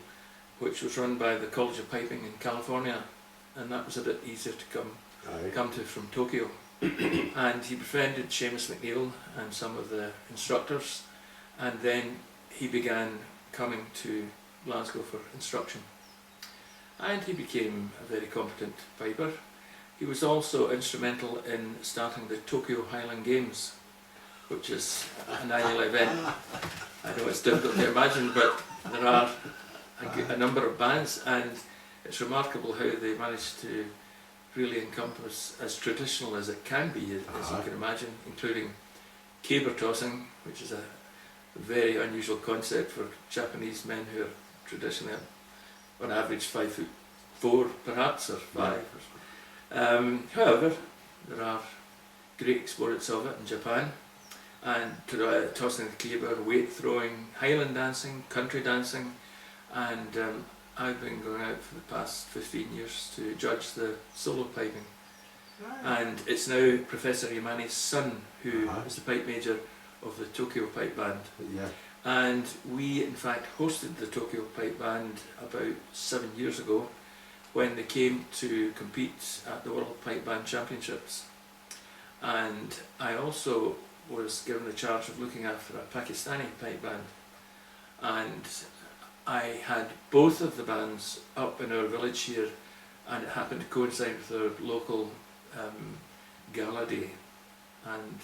which was run by the College of Piping in California, and that was a bit easier to come to from Tokyo. And he befriended Seamus McNeill and some of the instructors, and then he began coming to Glasgow for instruction. And he became a very competent piper. He was also instrumental in starting the Tokyo Highland Games, which is an annual event. I know it's difficult to imagine, but there are a number of bands, and it's remarkable how they manage to really encompass as traditional as it can be, as you can imagine, including caber tossing, which is a very unusual concept for Japanese men who are traditionally on average 5'4" perhaps, or 5. However, there are great exponents of it in Japan, and tossing the caber, weight throwing, highland dancing, country dancing, and I've been going out for the past 15 years to judge the solo piping. And it's now Professor Yamani's son who is the pipe major of the Tokyo Pipe Band. And we in fact hosted the Tokyo Pipe Band about 7 years ago when they came to compete at the World Pipe Band Championships. And I also was given the charge of looking after a Pakistani pipe band. And I had both of the bands up in our village here, and it happened to coincide with our local gala day. And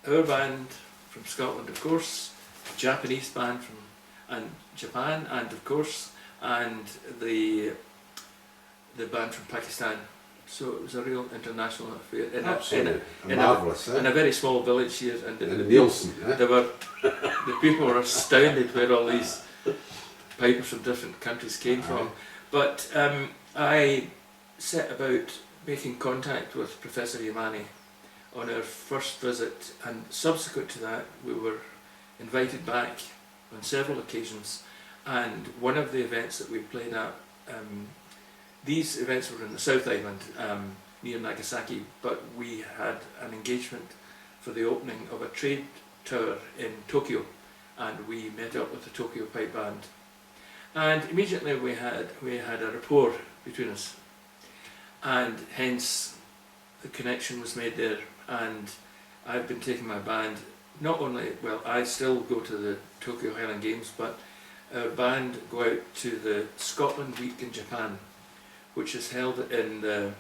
our band from Scotland, of course, the Japanese band from Japan, and of course, and the band from Pakistan. So it was a real international affair in a very small village here, and Neilston, the people were astounded where all these pipers from different countries came from. But I set about making contact with Professor Yamani on our first visit, and subsequent to that we were invited back on several occasions, and one of the events that we played at, these events were in the South Island near Nagasaki, but we had an engagement for the opening of a trade tower in Tokyo, and we met up with the Tokyo Pipe Band, and immediately we had a rapport between us, and hence the connection was made there. And I've been taking my band, not only, well, I still go to the Tokyo Highland Games, but our band go out to the Scotland Week in Japan, which is held in the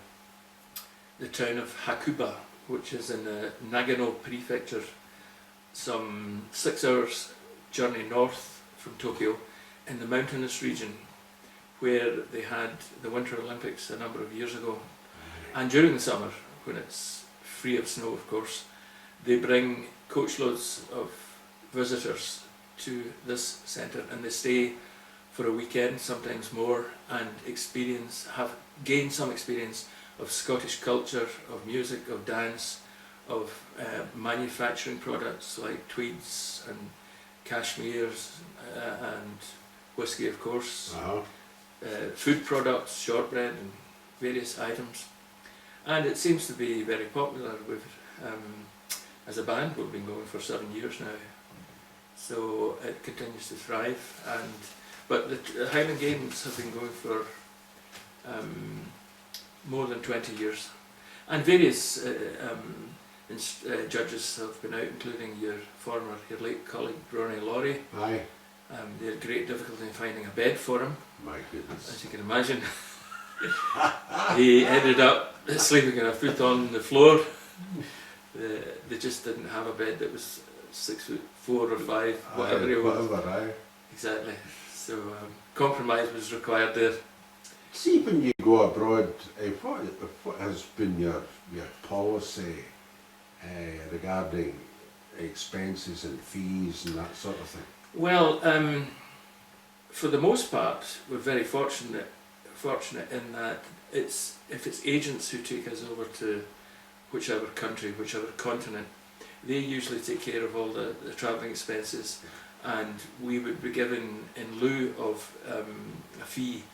town of Hakuba, which is in the Nagano prefecture, some 6 hours journey north from Tokyo, in the mountainous region where they had the Winter Olympics a number of years ago. And during the summer, when it's free of snow, of course, they bring coachloads of visitors to this centre, and they stay for a weekend, sometimes more, and gain some experience of Scottish culture, of music, of dance, of manufacturing products like tweeds and cashmeres and whisky, of course, food products, shortbread and various items. And it seems to be very popular. As a band, we've been going for 7 years now, so it continues to thrive. But the Highland Games have been going for more than 20 years, and various judges have been out, including your late colleague Ronnie Laurie. They had great difficulty in finding a bed for him. My goodness. As you can imagine. He ended up sleeping on a foot on the floor. They just didn't have a bed that was 6'4" or 5", whatever it was. Exactly. So compromise was required there. See, when you go abroad, what has been your policy regarding expenses and fees and that sort of thing? Well, for the most part, we're very fortunate in that if it's agents who take us over to whichever country, whichever continent, they usually take care of all the travelling expenses, and we would be given, in lieu of a fee,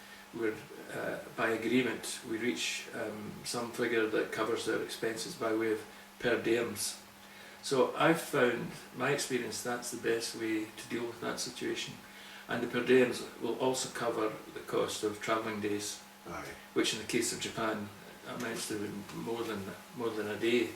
by agreement we reach some figure that covers their expenses by way of per diems. So I've found, my experience, that's the best way to deal with that situation. And the per diems will also cover the cost of travelling days, which in the case of Japan amounts to more than a day,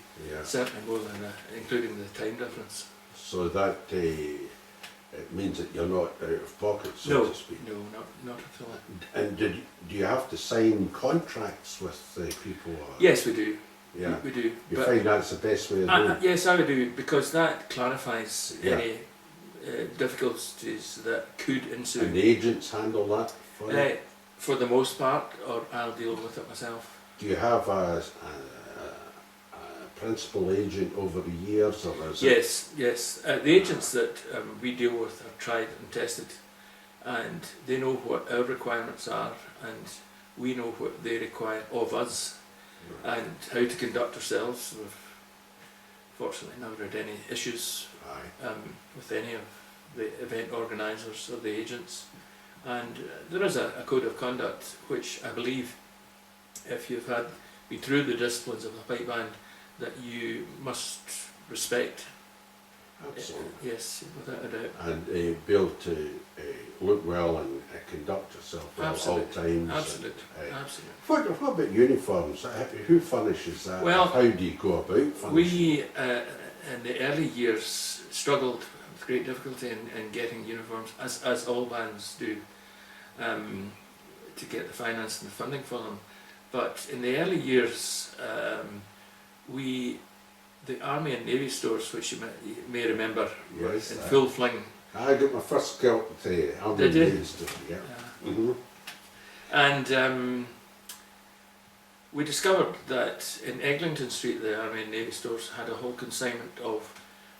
certainly more than including the time difference. So that it means that you're not out of pocket, so to speak. No, not at all. And do you have to sign contracts with the people? Yes, we do. Yeah. We do. You But find that's the best way of doing it? yes, I would do, because that clarifies Yeah. any difficulties that could ensue. And the agents handle that for you? For the most part, or I'll deal with it myself. Do you have a principal agent over the years, or is it? Yes. The agents that we deal with are tried and tested, and they know what our requirements are, and we know what they require of us, Right. and how to conduct ourselves. We've fortunately never had any issues Aye. with any of the event organisers or the agents, and there is a code of conduct which I believe, if you've been through the disciplines of the pipe band, that you must respect. Absolutely. Yes, without a doubt. And be able to look well and conduct yourself well at all times. Absolutely. And, Absolutely. what about uniforms? Who finishes that? Well, how do you go about finishing? We, in the early years, struggled with great difficulty in getting uniforms, as all bands do, to get the finance and the funding for them. But in the early years, the Army and Navy stores, which you may remember, were in Yes, full fling. I got my first kilt on the Did you? days, yeah. Uh, And we discovered that in Eglinton Street, the Army and Navy stores had a whole consignment of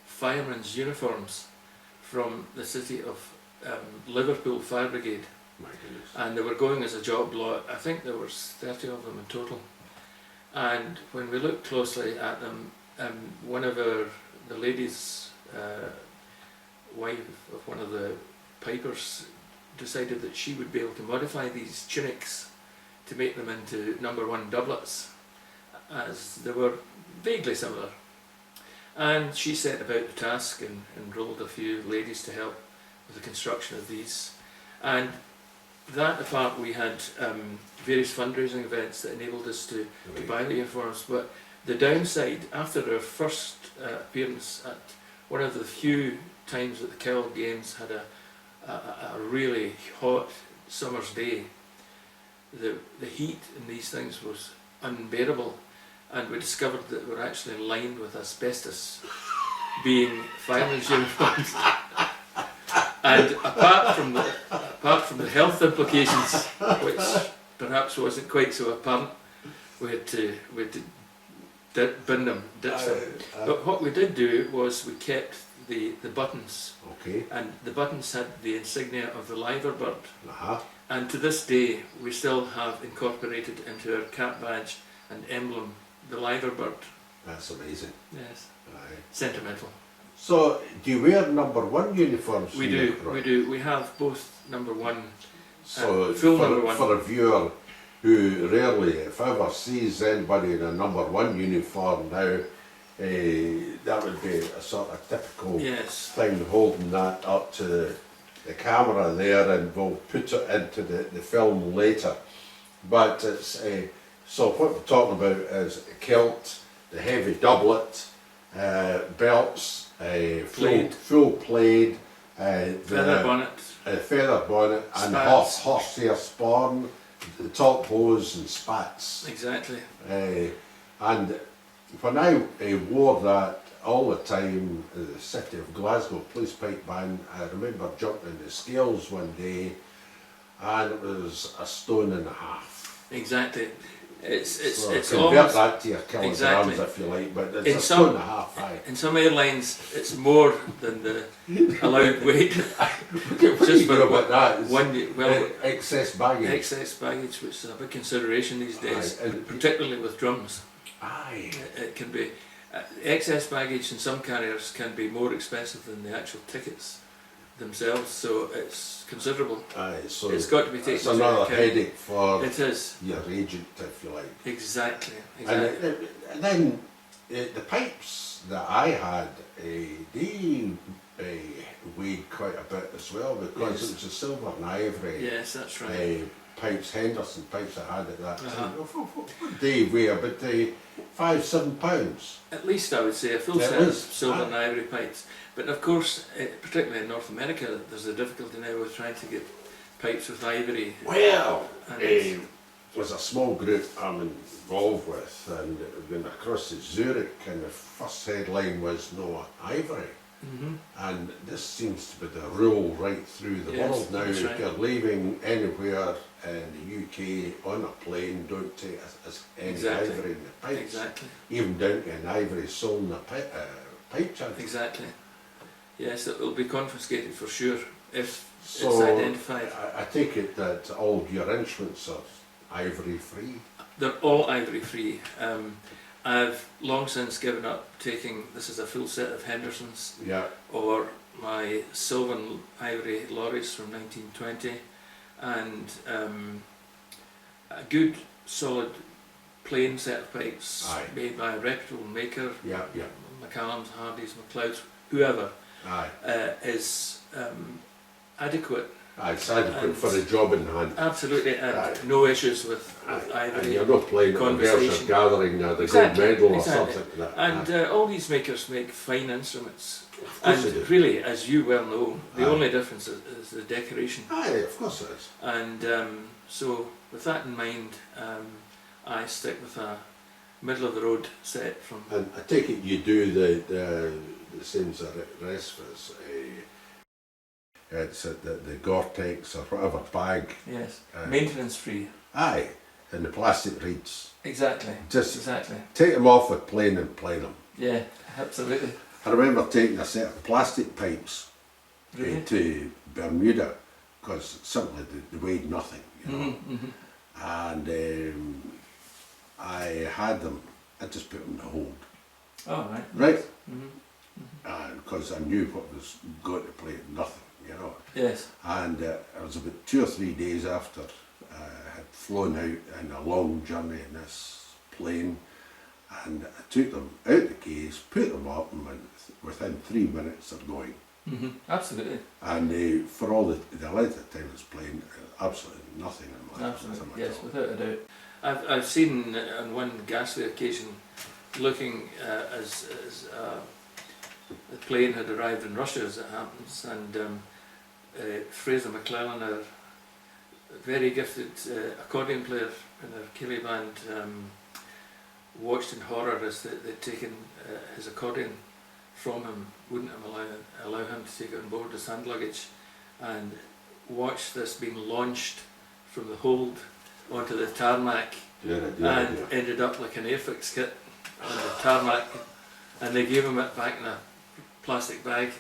firemen's uniforms from the city of Liverpool Fire Brigade, My goodness. and they were going as a job lot. I think there was 30 of them in total. And when we looked closely at them, one of the ladies, wife of one of the pipers, decided that she would be able to modify these tunics to make them into #1 doublets, as they were vaguely similar. And she set about the task and enrolled a few ladies to help with the construction of these. And that apart, we had various fundraising events that enabled us to buy the uniforms. But the downside, after our first appearance at one of the few times that the Cowell Games had a really hot summer's day, the heat in these things was unbearable, and we discovered that they were actually lined with asbestos, being firemen's uniforms. And apart from the health implications, which perhaps wasn't quite so apparent, we had to bin them, ditch them. But what we did do was we kept the buttons, Okay. and the buttons had the insignia of the liver bird. Uh-huh. And to this day, we still have incorporated into our cap badge and emblem the liver bird. That's amazing. Yes, Aye. sentimental. So, do you wear #1 uniforms? We do, we do. We have both #1. So, full for, #1. for a viewer who rarely, if ever, sees anybody in a #1 uniform now, that would be a sort of typical Yes. thing, holding that up to the camera there, and we'll put it into the film later. But it's so what we're talking about is a kilt, the heavy doublet, belts, Plaid. full plaid, Feather bonnet. feather bonnet, and Spats. horsehair spawn, the top hose and spats. Exactly. And when I wore that all the time, the City of Glasgow Police Pipe Band, I remember jumping the scales one day, and it was 1.5 stone. Exactly. It's So it's convert almost, that to your kilograms Exactly. if you like, but In it's some- 1.5 stone. Aye. in some airlines it's more than the allowed weight. What do you Just do for about that? It's, well, excess baggage. excess baggage, which is a big consideration these days, Aye, and- particularly with drums. Aye. It can be excess baggage in some carriers can be more expensive than the actual tickets themselves, so it's considerable. Aye, so It's got to be taken it's into another account. headache for It is. your agent, if you like. Exactly. And then the pipes that I had, they weighed quite a bit as well, because Yes. it was a silver and ivory Yes, that's right. pipes, Henderson pipes I had at that Uh-huh. time. What they weigh about 5-7 pounds. At least I would say a full At set of least, silver aye. and ivory pipes. But of course, particularly in North America, there's a difficulty now with trying to get pipes with ivory. Well, And was a small group I'm involved with, and went across to Zurich, and the first headline was "No Ivory." And this seems to be the rule right through the Yes, world now. that's If right. you're leaving anywhere in the UK on a plane, don't take any Exactly. ivory in the pipes. Exactly. Even down to an ivory sold in a pipe chant. Exactly. Yes, it will be confiscated for sure if it's So identified. I take it that all your instruments are ivory free. They're all ivory free. I've long since given up taking, this is a full set of Hendersons, Yeah, or my Sylvan ivory lorries from 1920, and a good solid plain set of pipes Aye. made by a reputable maker, yeah, yeah. McCallum's, Hardy's, McLeod's, whoever, Aye, is adequate. aye, it's adequate And- for the job in hand. Absolutely, and Aye. no issues with And ivory. you're not playing at the Versailles conversation. gathering or the Exactly, gold medal or exactly. something like that. And all these makers make fine instruments. Of course And they do. really, as you well know, the Aye. only difference is the decoration. Aye, of course it is. And so, with that in mind, I stick with a middle of the road set from. And I take it you do the same as the rest of us. It's the Gore-Tex or whatever bag. Yes, Uh, maintenance free. Aye, and the plastic reeds. Exactly. Just Exactly. take them off with plane and plane them. Yeah, absolutely. I remember taking a set of plastic pipes Really? to Bermuda because simply they weighed nothing, you know. And I had them. I just put them in the hold, Oh, right. right? Mm-hmm. Because I knew what was going to play, nothing, you know. Yes. And it was about 2 or 3 days after I had flown out in a long journey in this plane, and I took them out the case, put them up, and within 3 minutes they're going. Absolutely. And for all the length of time it's playing, absolutely nothing in my Absolutely. at Yes, all. without a doubt. I've seen on one ghastly occasion, looking as the plane had arrived in Russia, as it happens, and Fraser McClellan, a very gifted accordion player in their Keeley band, watched in horror as they'd taken his accordion from him, wouldn't allow him to take it on board as hand luggage, and watched this being launched from the hold onto the tarmac, and ended up like an Airfix kit on the tarmac, and they gave him it back in a plastic bag,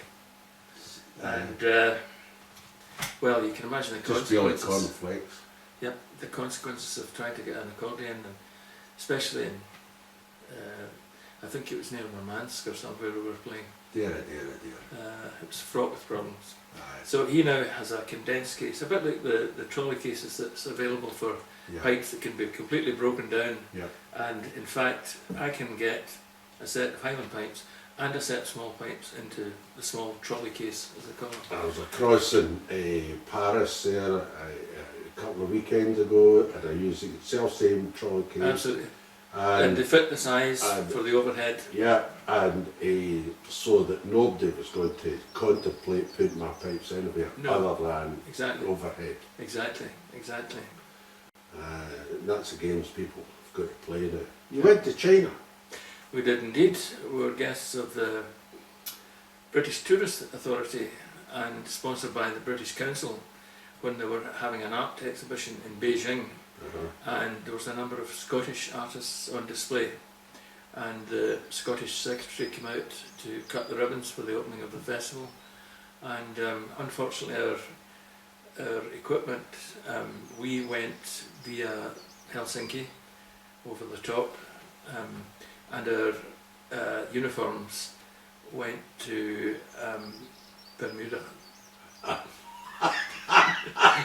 and well, you can imagine the Just feel like consequences. cornflakes. Yep, the consequences of trying to get an accordion, and especially in, I think it was near Murmansk or somewhere we were playing. Dear. It was fraught with problems. Aye. So he now has a condensed case, a bit like the trolley cases that's available for Yeah. pipes that can be completely broken down. Yeah. And in fact, I can get a set of Highland pipes and a set of small pipes into the small trolley case, as they call it. I was across in Paris there a couple of weekends ago, and I used the self-same trolley case. Absolutely. And they fit the size for the overhead. Yeah, and so that nobody was going to contemplate putting my pipes anywhere No. other than Exactly. overhead. Exactly. That's the games people have got to play now. You went to China. We did indeed. We were guests of the British Tourist Authority and sponsored by the British Council when they were having an art exhibition in Beijing, and there was a number of Scottish artists on display, and the Scottish Secretary came out to cut the ribbons for the opening of the festival, and unfortunately our equipment, we went via Helsinki over the top, and our uniforms went to Bermuda.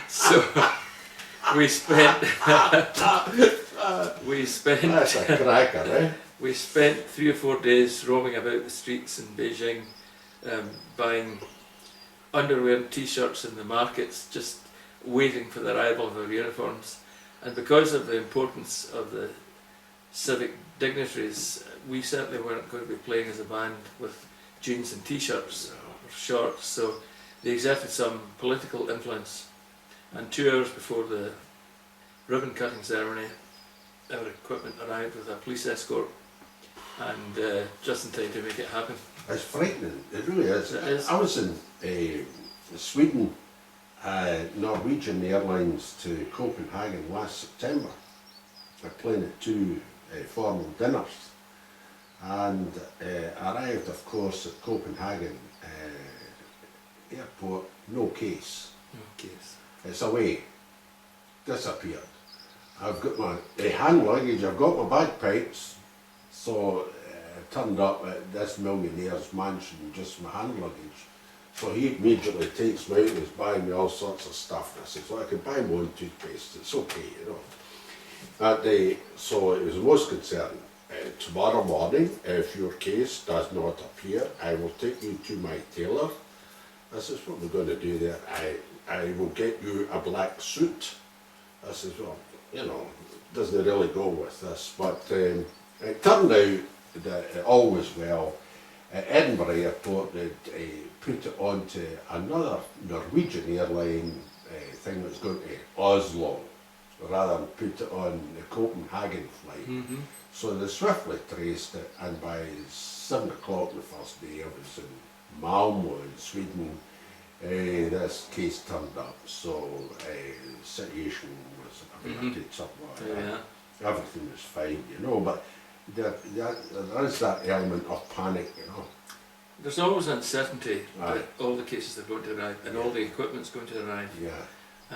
So we spent That's a cracker, eh? we spent 3 or 4 days roaming about the streets in Beijing, buying underwear and t-shirts in the markets, just waiting for the arrival of our uniforms. And because of the importance of the civic dignitaries, we certainly weren't going to be playing as a band with jeans and t-shirts or shorts, so they exerted some political influence. And 2 hours before the ribbon cutting ceremony. Our equipment arrived with a police escort, and just in time to make it happen. It's frightening, it really is. It is. I was in Sweden, Norwegian Airlines to Copenhagen last September. I playing at two formal dinners, and arrived, of course, at Copenhagen airport, no case. No case. It's away, disappeared. I've got my hand luggage, I've got my bagpipes, so I turned up at this millionaire's mansion, just my hand luggage. So he immediately takes me out and is buying me all sorts of stuff. And I says, well, I can buy my own toothpaste, it's okay, you know. That day, so it was most concerned. Tomorrow morning, if your case does not appear, I will take you to my tailor. I says, what am I going to do there? I will get you a black suit. I says, well, you know, doesn't really go with this. But it turned out that all was well. At Edinburgh Airport, they put it onto another Norwegian airline thing that was going to Oslo, rather than put it on the Copenhagen flight. Mm-hmm. So they swiftly traced it, and by 7 o'clock the first day I was in Malmo in Sweden. This case turned up, so the situation was averted somewhat. Yeah. Everything was fine, you know, but there is that element of panic, you know. There's always uncertainty Aye. that all the cases are going to arrive and all the equipment's going to arrive. Yeah.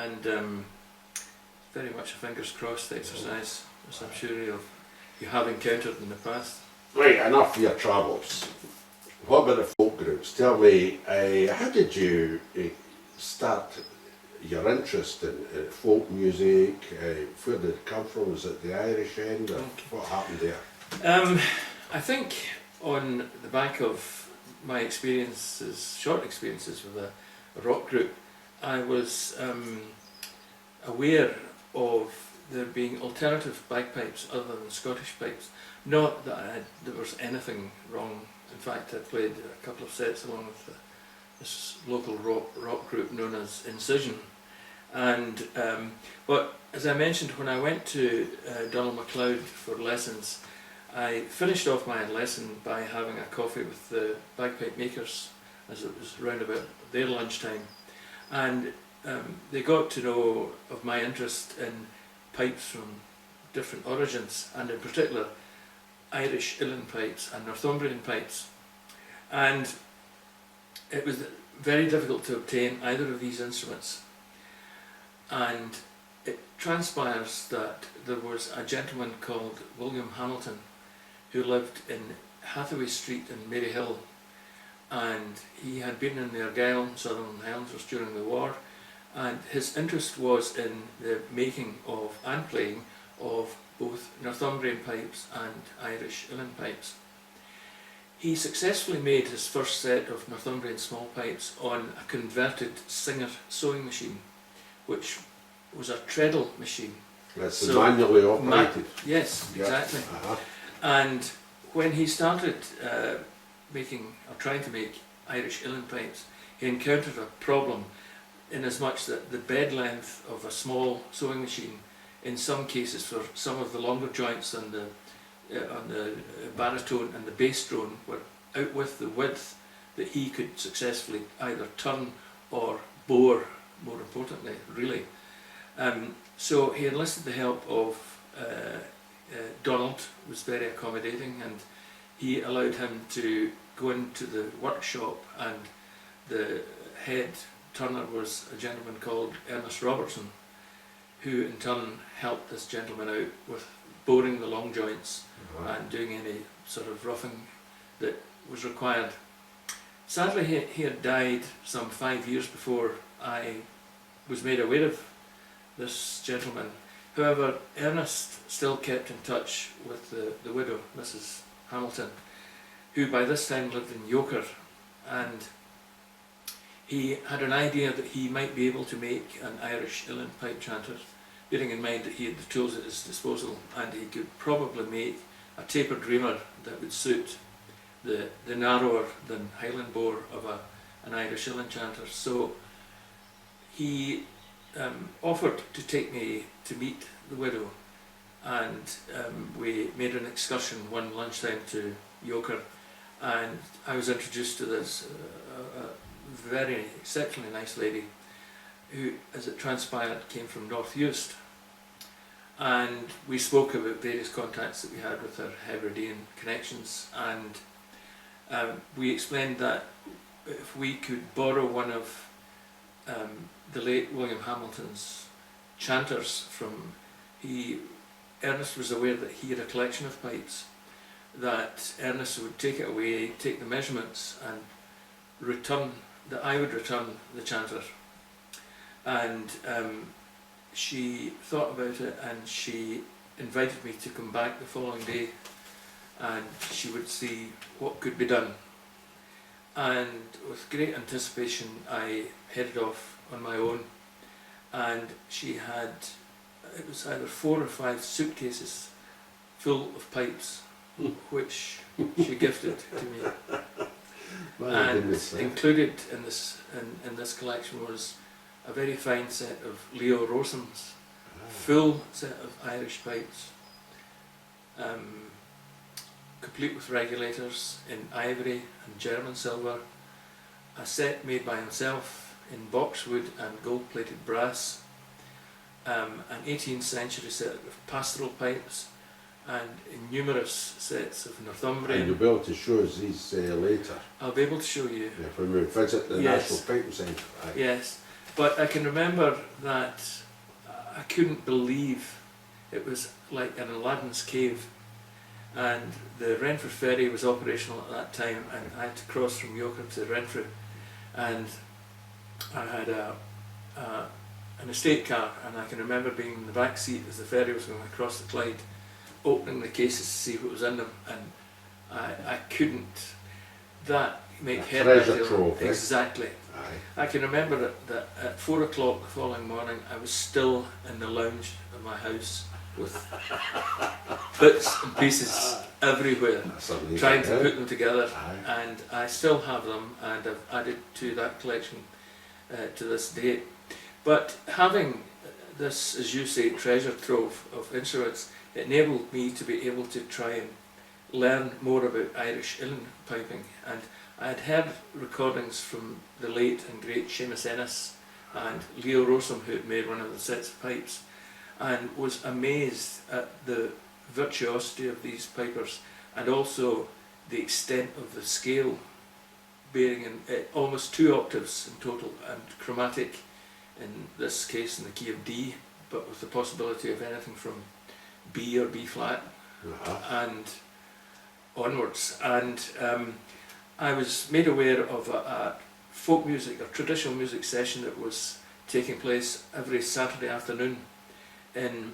And very much a fingers crossed exercise, as I'm sure you have encountered in the past. Right, enough of your travels. What about the folk groups? Tell me, how did you start your interest in folk music? Where did it come from? Was it the Irish end, or Okay. what happened there? I think on the back of my experiences, short experiences with a rock group, I was aware of there being alternative bagpipes other than Scottish pipes. Not that there was anything wrong. In fact, I played a couple of sets along with this local rock group known as Incision. And but as I mentioned, when I went to Donald MacLeod for lessons, I finished off my lesson by having a coffee with the bagpipe makers, as it was round about their lunchtime, and they got to know of my interest in pipes from different origins, and in particular Irish uilleann pipes and Northumbrian pipes. And it was very difficult to obtain either of these instruments. And it transpires that there was a gentleman called William Hamilton who lived in Hathaway Street in Maryhill, and he had been in the Argyll and Southern Highlanders during the war, and his interest was in the making of and playing of both Northumbrian pipes and Irish uilleann pipes. He successfully made his first set of Northumbrian small pipes on a converted Singer sewing machine, which was a treadle machine. That's So, manually operated. Yes, Yeah. exactly. Uh-huh. And when he started making, or trying to make, Irish uilleann pipes, he encountered a problem in as much that the bed length of a small sewing machine, in some cases for some of the longer joints on the baritone and the bass drone, were out with the width that he could successfully either turn or bore, more importantly, really. So he enlisted the help of Donald, was very accommodating, and he allowed him to go into the workshop, and the head turner was a gentleman called Ernest Robertson, who in turn helped this gentleman out with boring the long joints and doing any sort of roughing that was required. Sadly, he had died some 5 years before I was made aware of this gentleman. However, Ernest still kept in touch with the widow, Mrs. Hamilton, who by this time lived in Yoker, and he had an idea that he might be able to make an Irish uilleann pipe chanter, bearing in mind that he had the tools at his disposal, and he could probably make a tapered reamer that would suit the narrower than Highland bore of an Irish uilleann chanter. So he offered to take me to meet the widow, and we made an excursion one lunchtime to Yoker, and I was introduced to this very exceptionally nice lady who, as it transpired, came from North Uist. And we spoke about various contacts that we had with our Hebridean connections, and we explained that if we could borrow one of the late William Hamilton's chanters from, Ernest was aware that he had a collection of pipes, that Ernest would take it away, take the measurements, and that I would return the chanter. And she thought about it, and she invited me to come back the following day, and she would see what could be done. And with great anticipation I headed off on my own, and she had, it was either 4 or 5 suitcases full of pipes, which she gifted to me. And included in this collection was a very fine set of Leo Rosam's, full set of Irish pipes, complete with regulators in ivory and German silver, a set made by himself in boxwood and gold-plated brass, an 18th century set of pastoral pipes, and numerous sets of Northumbrian. And you'll be able to show us these later. I'll be able to show you. Yeah, when we visit the Yes. National Piping Centre. Aye. Yes, but I can remember that I couldn't believe it was like an Aladdin's cave, and the Renfrew ferry was operational at that time, and I had to cross from Yoker to Renfrew, and I had an estate car, and I can remember being in the back seat as the ferry was going across the Clyde, opening the cases to see what was in them, and I couldn't, that make head treasure trove, eh? Exactly. Aye. I can remember that at 4 o'clock the following morning I was still in the lounge of my house with bits and pieces everywhere, That's amazing, trying to eh? put them together, Aye. and I still have them, and I've added to that collection to this date. But having this, as you say, treasure trove of instruments, it enabled me to be able to try and learn more about Irish uilleann piping, and I had heard recordings from the late and great Seamus Ennis and Leo Rosam, who had made one of the sets of pipes, and was amazed at the virtuosity of these pipers, and also the extent of the scale, bearing in almost 2 octaves in total, and chromatic in this case in the key of D, but with the possibility of anything from B or B flat and onwards. And I was made aware of a folk music or traditional music session that was taking place every Saturday afternoon in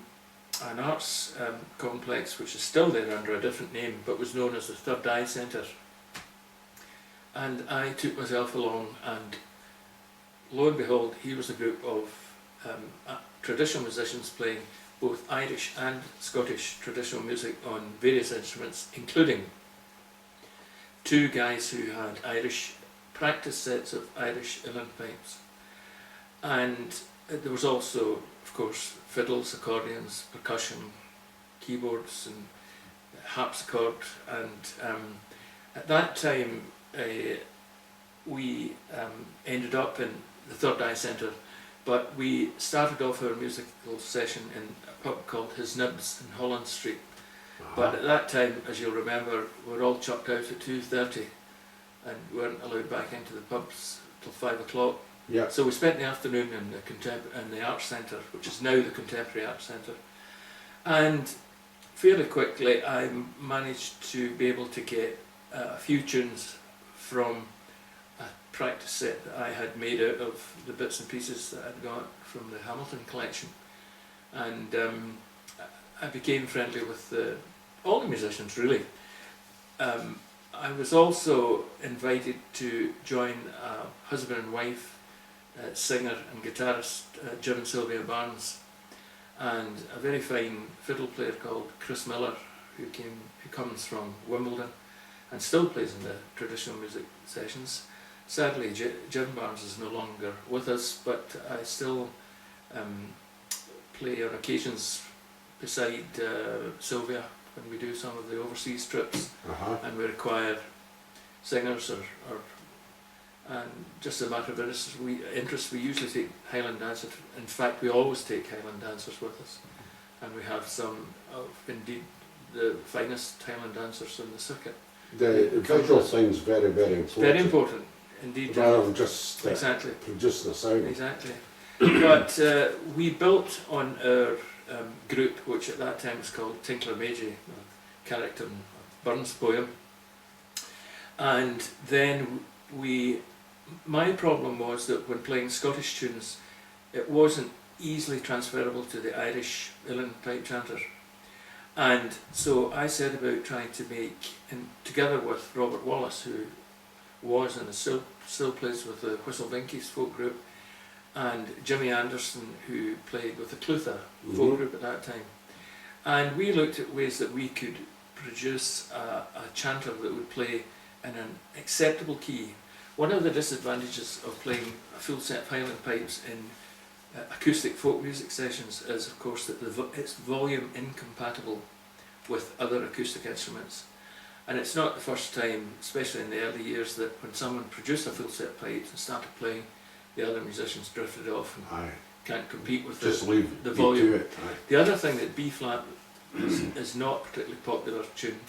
an arts complex which is still there under a different name, but was known as the Third Eye Centre. And I took myself along, and lo and behold, here was a group of traditional musicians playing both Irish and Scottish traditional music on various instruments, including 2 guys who had Irish practice sets of Irish uilleann pipes. And there was also, of course, fiddles, accordions, percussion, keyboards and harpsichord, and at that time we ended up in the Third Eye Centre, but we started off our musical session in a pub called His Nibs in Holland Street. But at that time, as you'll remember, we were all chucked out at 2:30 and weren't allowed back into the pubs till 5 o'clock. Yeah. So we spent the afternoon in the Arts Centre, which is now the Contemporary Arts Centre. And fairly quickly I managed to be able to get a few tunes from a practice set that I had made out of the bits and pieces that I'd got from the Hamilton collection. And I became friendly with all the musicians, really. I was also invited to join a husband and wife singer and guitarist, Jim and Sylvia Barnes, and a very fine fiddle player called Chris Miller, who comes from Wimbledon and still plays in the traditional music sessions. Sadly, Jim Barnes is no longer with us, but I still play on occasions beside Sylvia when we do some of the overseas trips, Uh-huh. and we require singers or and just a matter of interest, we usually take Highland dancers. In fact, we always take Highland dancers with us, and we have some of indeed the finest Highland dancers on the circuit. The visual thing's very, very It's important. very important indeed. Rather than just Exactly. producing a sound. Exactly. But we built on our group, which at that time was called Tinkler Meiji, a character in a Burns poem. And then my problem was that when playing Scottish tunes, it wasn't easily transferable to the Irish uilleann pipe chanter. And so I set about trying to make, and together with Robert Wallace, who was and still plays with the Whistle Vinkies folk group, and Jimmy Anderson, who played with the Clutha folk group at that time. And we looked at ways that we could produce a chanter that would play in an acceptable key. One of the disadvantages of playing a full set of Highland pipes in acoustic folk music sessions is, of course, that it's volume incompatible with other acoustic instruments. And it's not the first time, especially in the early years, that when someone produced a full set of pipes and started playing, the other musicians drifted off and can't compete with the volume. To it. Aye. The other thing that B flat is not particularly popular tune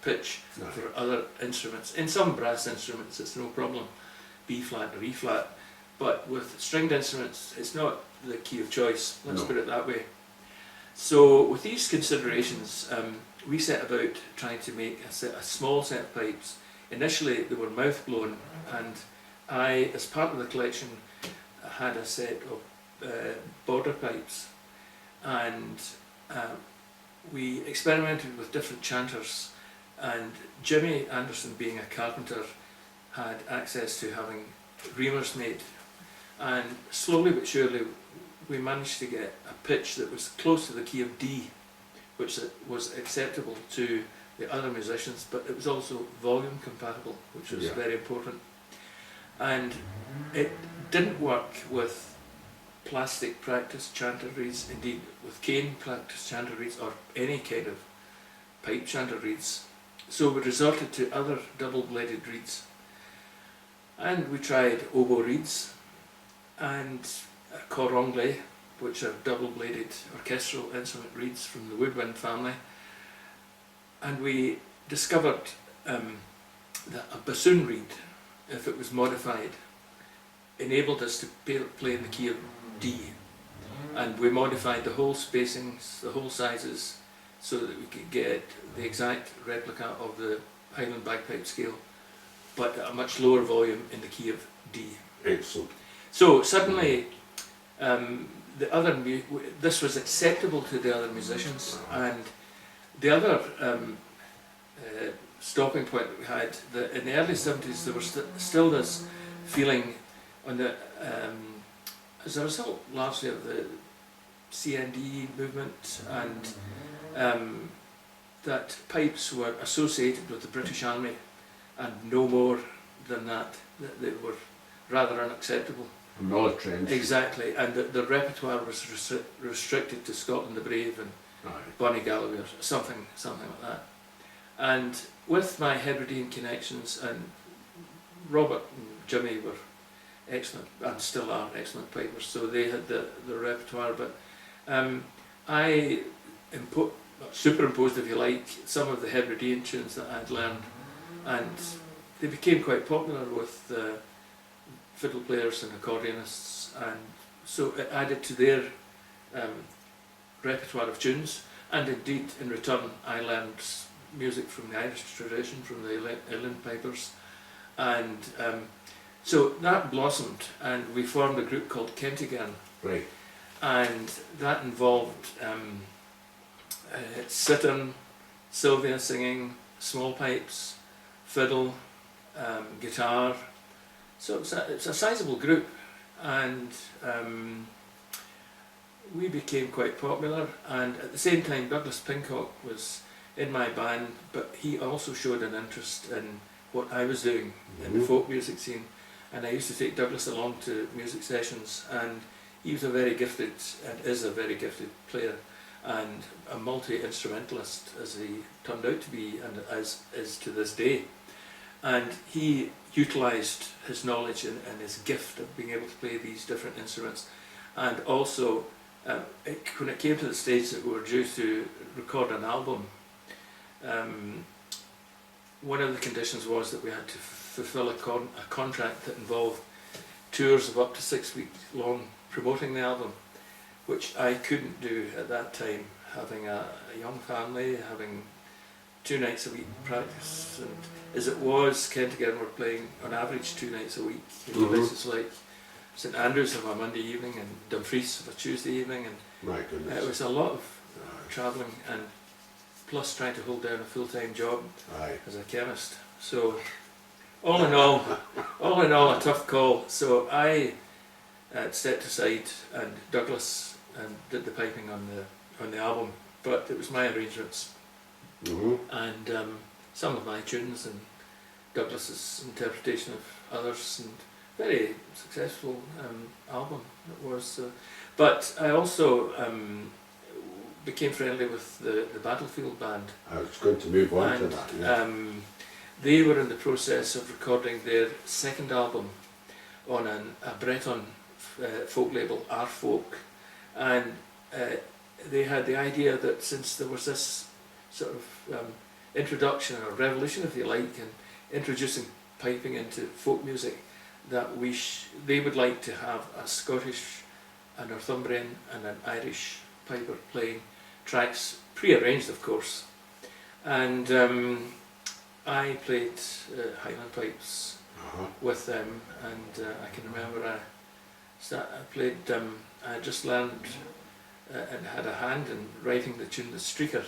pitch for other instruments. In some brass instruments it's no problem, B flat or E flat, but with stringed instruments it's not the key of choice, let's put it that way. So with these considerations, we set about trying to make a small set of pipes. Initially they were mouth blown, and I, as part of the collection, had a set of border pipes, and we experimented with different chanters, and Jimmy Anderson, being a carpenter, had access to having reamers made, and slowly but surely we managed to get a pitch that was close to the key of D, which was acceptable to the other musicians, but it was also volume compatible, which was very important. And it didn't work with plastic practice chanter reeds, indeed with cane practice chanter reeds or any kind of pipe chanter reeds. So we resorted to other double-bladed reeds. And we tried oboe reeds and cor anglais, which are double-bladed orchestral instrument reeds from the woodwind family. And we discovered that a bassoon reed, if it was modified, enabled us to play in the key of D. And we modified the whole spacings, the whole sizes, so that we could get the exact replica of the Highland bagpipe scale, but at a much lower volume in the key of D. Excellent. So suddenly, this was acceptable to the other musicians, and the other stopping point that we had, in the early 70s there was still this feeling on the, as a result largely of the CND movement, and that pipes were associated with the British Army and no more than that they were rather unacceptable. Military instruments. Exactly, and the repertoire was restricted to Scotland the Brave and Bonnie Galloway or something like that. And with my Hebridean connections, and Robert and Jimmy were excellent, and still are excellent pipers, so they had the repertoire, but I superimposed, if you like, some of the Hebridean tunes that I'd learned, and they became quite popular with fiddle players and accordionists, and so it added to their repertoire of tunes. And indeed, in return, I learned music from the Irish tradition, from the uilleann pipers, and so that blossomed, and we formed a group called Kentigan. Right. And that involved Sittern, Sylvia singing, small pipes, fiddle, guitar. So it's a sizable group, and we became quite popular. And at the same time, Douglas Pincock was in my band, but he also showed an interest in what I was doing in the folk music scene. And I used to take Douglas along to music sessions, and he was a very gifted, and is a very gifted player. and a multi-instrumentalist, as he turned out to be and as is to this day. And he utilised his knowledge and his gift of being able to play these different instruments. And also, when it came to the stage that we were due to record an album, one of the conditions was that we had to fulfil a contract that involved tours of up to 6 weeks long promoting the album, which I couldn't do at that time, having a young family, having 2 nights a week practice, and as it was, Kent again were playing on average 2 nights a week in places like St Andrews on a Monday evening and Dumfries on a Tuesday evening, and My goodness. it was a lot of travelling, and plus trying to hold down a full-time job Aye. as a chemist. So all in all, a tough call. So I stepped aside, and Douglas did the piping on the album, but it was my arrangements and some of my tunes and Douglas's interpretation of others, and very successful album it was. But I also became friendly with the Battlefield band. I was going to move on to And that. Yeah. they were in the process of recording their second album on a Breton folk label, Our Folk, and they had the idea that since there was this sort of introduction or revolution, if you like, in introducing piping into folk music, that they would like to have a Scottish, a Northumbrian and an Irish piper playing tracks, pre-arranged of course. And I played Highland pipes with them, and I can remember I played, I had just learned and had a hand in writing the tune The Streaker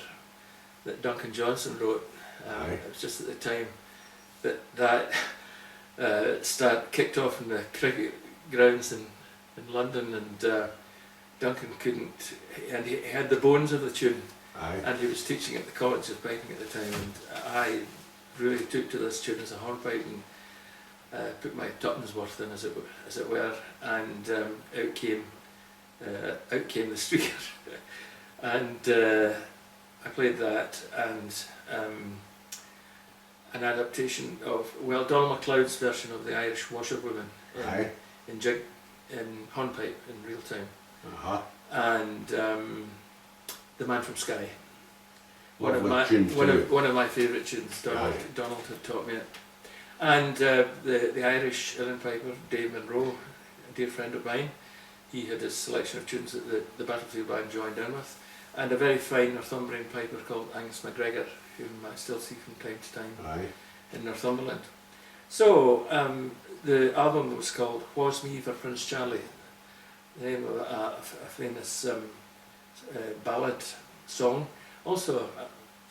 that Duncan Johnson wrote. It was just at the time that kicked off in the cricket grounds in London, and Duncan couldn't, and he had the bones of the tune, and he was teaching at the College of Piping at the time, and I really took to this tune as a hornpipe and put my tuppence worth in, as it were, and out came the Streaker, and I played that, and an adaptation of, well, Donald MacLeod's version of the Irish Washerwoman in hornpipe in real time, and The Man from Skye. One of my favourite tunes. Donald had taught me it, and the Irish uilleann piper Dave Munro, a dear friend of mine, he had a selection of tunes that the Battlefield band joined in with, and a very fine Northumbrian piper called Angus MacGregor, whom I still see from time to time in Northumberland. So the album was called "Was Me for Prince Charlie," the name of a famous ballad song. Also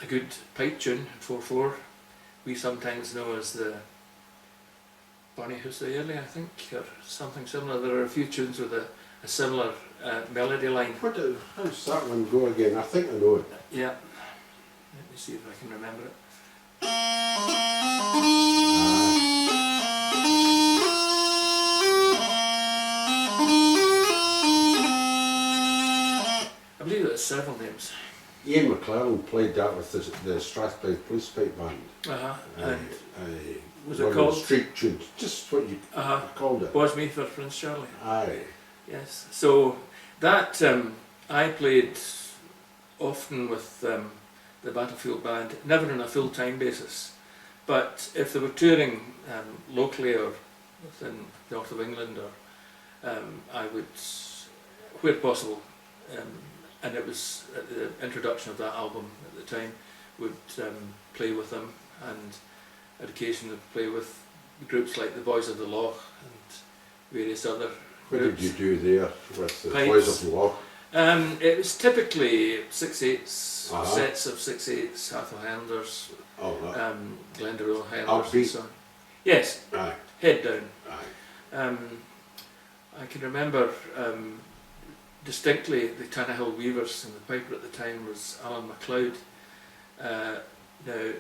a good pipe tune, 4/4. We sometimes know as the Bonnie Who's the Early, I think, or something similar. There are a few tunes with a similar melody line. How's that one go again? I think I know it. Yeah. Let me see if I can remember it. I believe it was several names. Iain MacDonald played that with the Strathclyde Police Pipe Band. And was one it of called? the street tunes, just what you called it. Was Me for Prince Charlie. Aye. Yes. So that I played often with the Battlefield band, never on a full-time basis, but if they were touring locally or within the north of England, or I would, where possible, and it was at the introduction of that album at the time, would play with them, and I'd occasionally play with groups like the Boys of the Loch and various other What groups. did you do there with the Pipes. Boys of the Loch? It was typically 6/8, sets of 6/8, Hathaway Highlanders, Glendale Highlanders and so on. Yes, head down. I can remember distinctly the Tannahill Weavers, and the piper at the time was Alan MacLeod. Now,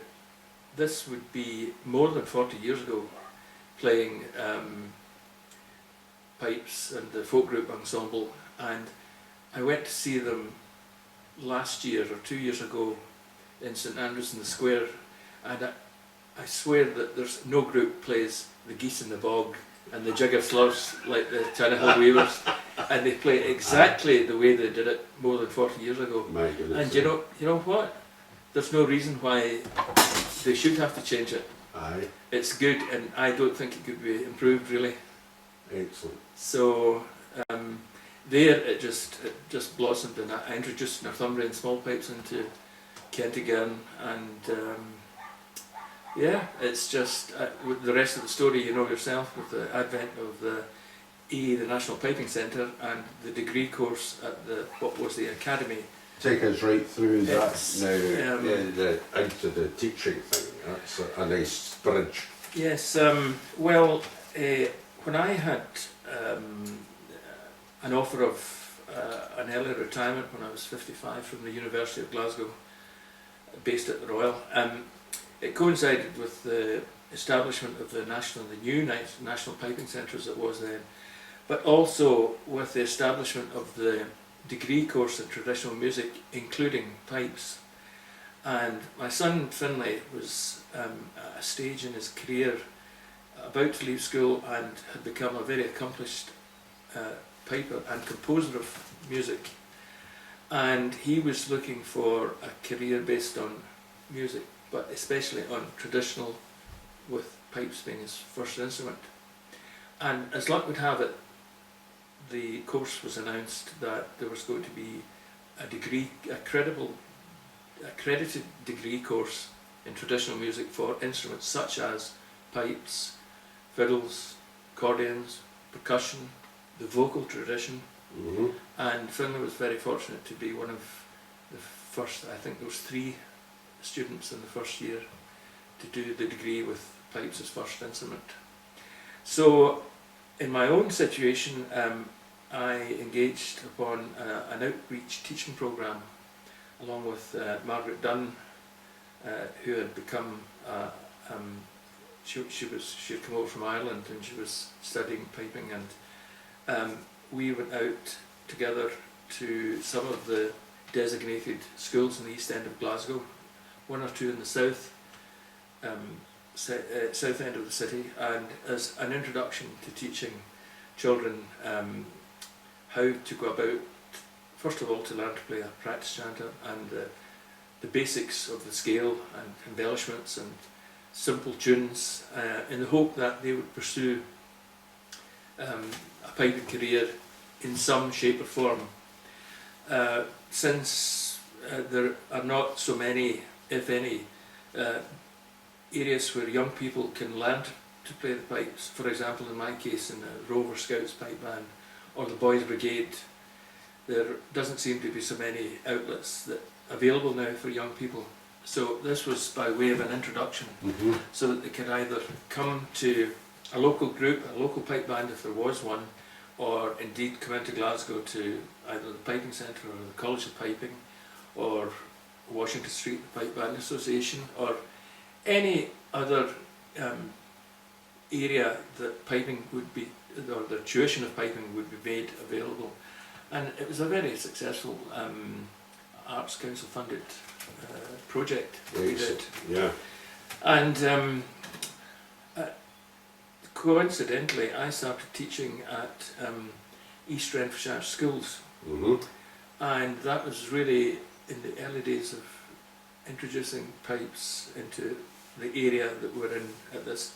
this would be more than 40 years ago, playing pipes and the folk group ensemble, and I went to see them last year or 2 years ago in St Andrews in the Square, and I swear that there's no group plays the Geese in the Bog and the Jig of Slugs like the China Hill Weavers, and they play exactly the way they did it more than 40 years ago. My goodness. And you know what? There's no reason why they should have to change it. Aye, It's good, and I don't think it could be improved really. excellent. So there it just blossomed, and I introduced Northumbrian small pipes into Kentigern, and yeah, it's just with the rest of the story you know yourself, with the advent of the National Piping Centre, and the degree course at what was the Academy. Take us right through that It's, now, out to the teaching thing. That's a nice bridge. Yes, well, when I had an offer of an early retirement when I was 55 from the University of Glasgow, based at the Royal, it coincided with the establishment of the new National Piping Centre as it was then, but also with the establishment of the degree course in traditional music, including pipes. And my son Finlay was at a stage in his career about to leave school and had become a very accomplished piper and composer of music, and he was looking for a career based on music, but especially on traditional, with pipes being his first instrument. And as luck would have it, the course was announced that there was going to be accredited degree course in traditional music for instruments such as pipes, fiddles, accordions, percussion, the vocal tradition. Mm-hmm. And Finlay was very fortunate to be one of the first, I think there was 3 students in the first year to do the degree with pipes as first instrument. So in my own situation, I engaged upon an outreach teaching programme along with Margaret Dunn, who had become, she had come over from Ireland and she was studying piping, and we went out together to some of the designated schools in the east end of Glasgow, 1 or 2 in the south end of the city, and as an introduction to teaching children how to go about, first of all, to learn to play a practice chanter and the basics of the scale and embellishments and simple tunes, in the hope that they would pursue a piping career in some shape or form. Since there are not so many, if any, areas where young people can learn to play the pipes, for example in my case in the Rover Scouts pipe band or the Boys Brigade, there doesn't seem to be so many outlets that available now for young people. So this was by way of an introduction, Mm-hmm. so that they could either come to a local group, a local pipe band if there was one, or indeed come into Glasgow to either the Piping Centre or the College of Piping or Washington Street Pipe Band Association or any other area that piping would be, or the tuition of piping would be made available. And it was a very successful Arts Council funded project that we did. Yeah. And coincidentally, I started teaching at East Renfrewshire schools, Mm-hmm. and that was really in the early days of introducing pipes into the area that we're in at this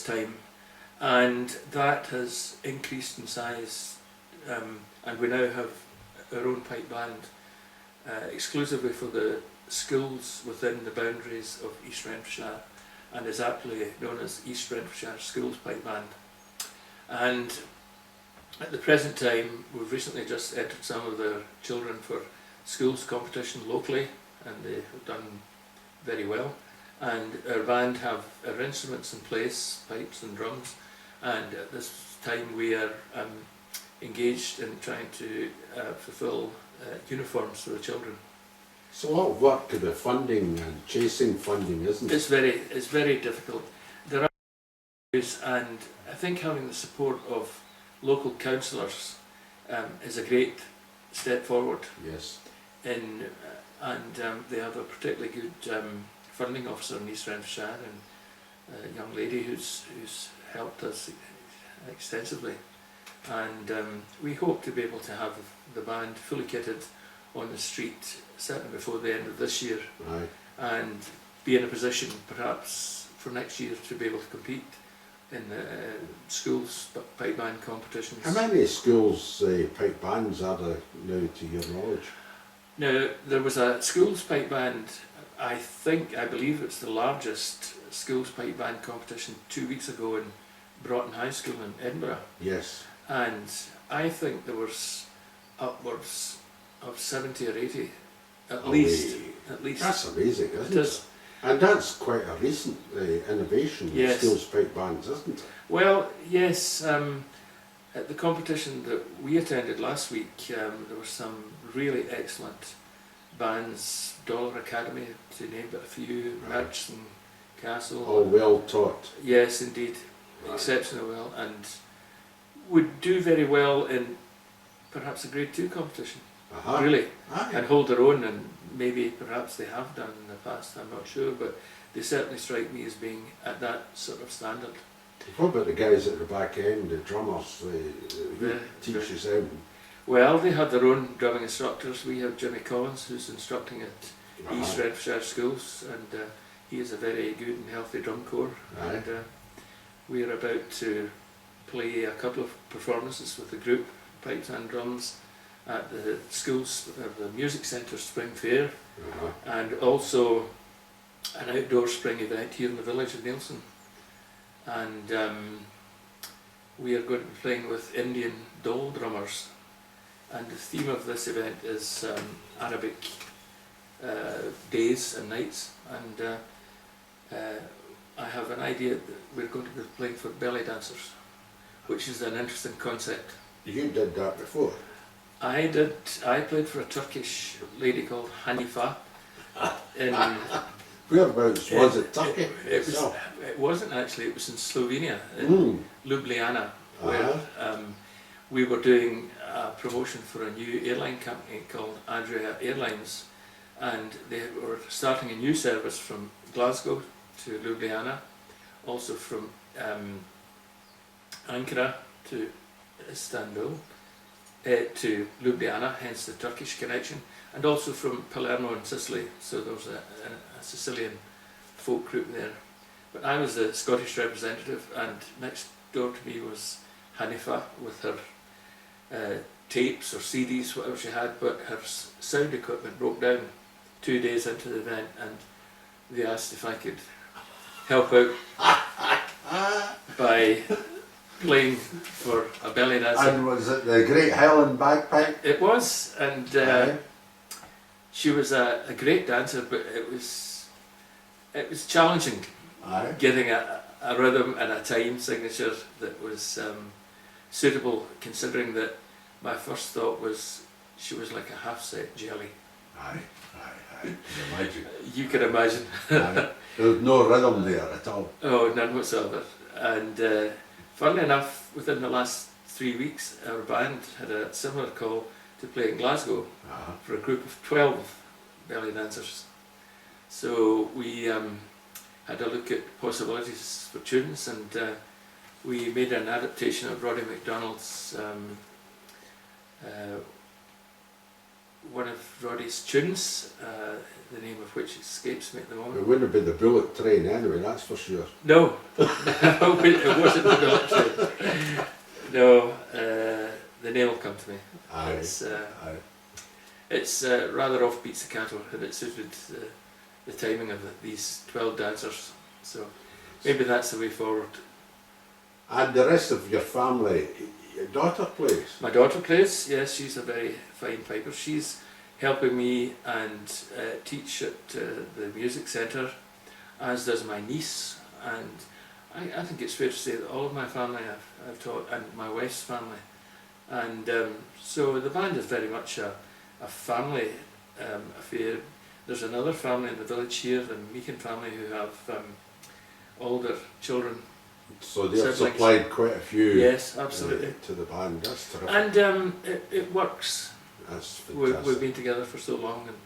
time, and that has increased in size, and we now have our own pipe band exclusively for the schools within the boundaries of East Renfrewshire, and is aptly known as East Renfrewshire Schools Pipe Band. And at the present time, we've recently just entered some of the children for schools competition locally, and they have done very well. And our band have our instruments in place, pipes and drums, and at this time we are engaged in trying to fulfil uniforms for the children. It's a lot of work to the funding and chasing funding, isn't it? It's very difficult. There are ways, and I think having the support of local councillors is a great step forward. Yes. in, and they have a particularly good funding officer in East Renfrewshire, and a young lady who's helped us extensively. And we hope to be able to have the band fully kitted on the street certainly before the end of this year, Aye. and be in a position perhaps for next year to be able to compete in the schools pipe band competitions. How many schools pipe bands are there now, to your knowledge? Now, there was a schools pipe band, I believe it's the largest schools pipe band competition 2 weeks ago in Broughton High School in Edinburgh. Yes. And I think there was upwards of 70 or 80, at least. That's amazing, isn't It it? is. And that's quite a recent innovation in Yes. schools pipe bands, isn't it? Well, yes, at the competition that we attended last week, there were some really excellent bands, Dollar Academy to name but a few, Right. Murchison Castle. All well taught. Yes, indeed, Right. exceptionally well, and would do very well in perhaps a grade 2 competition, really, Aye. and hold their own, and maybe perhaps they have done in the past, I'm not sure, but they certainly strike me as being at that sort of standard. What about the guys at the back end, the drummers, who The- teach you sound? Well, they have their own drumming instructors. We have Jimmy Collins, who's instructing at East Renfrewshire Schools, and he is a very good and healthy drum corps. Aye. And we are about to play a couple of performances with the group, pipes and drums, at the schools, the music centre Spring Fair, and also an outdoor spring event here in the village of Neilston. And we are going to be playing with Indian dole drummers. And the theme of this event is Arabic days and nights, and I have an idea that we're going to be playing for belly dancers, which is an interesting concept. You did that before? I played for a Turkish lady called Hanifa in... Whereabouts was it? Turkey? It wasn't actually, it was in Slovenia, in Ljubljana, where we were doing a promotion for a new airline company called Adria Airlines, and they were starting a new service from Glasgow to Ljubljana, also from Ankara to Istanbul, to Ljubljana, hence the Turkish connection, and also from Palermo in Sicily, so there was a Sicilian folk group there. But I was the Scottish representative, and next door to me was Hanifa with her tapes or CDs, whatever she had, but her sound equipment broke down 2 days into the event, and they asked if I could help out by playing for a belly dancer. And was it the Great Highland Bagpipe? It was, and she was a great dancer, but it was challenging getting a rhythm and a time signature that was suitable, considering that my first thought was she was like a half-set jelly. Aye. Can imagine. You can imagine. There was no rhythm there at all. Oh, none whatsoever. And funnily enough, within the last 3 weeks, our band had a similar call to play in Glasgow for a group of 12 belly dancers. So we had a look at possibilities for tunes, and we made an adaptation of Iain MacDonald's one of Roddy's tunes, the name of which escapes me at the moment. It wouldn't have been the Bullet Train anyway, that's for sure. No, it wasn't the Bullet Train. No, the name will come to me. Aye. It's rather off-beat staccato, and it suited the timing of these 12 dancers. So maybe that's the way forward. And the rest of your family, your daughter plays? My daughter plays, yes, she's a very fine piper. She's helping me and teach at the music centre, as does my niece. And I think it's fair to say that all of my family I've taught, and my wife's family. And so the band is very much a family affair. There's another family in the village here, the Meakin family, who have all their children. So they've supplied quite a few Yes, absolutely. to the band. That's terrific. And it works That's fantastic. We've been together for so long and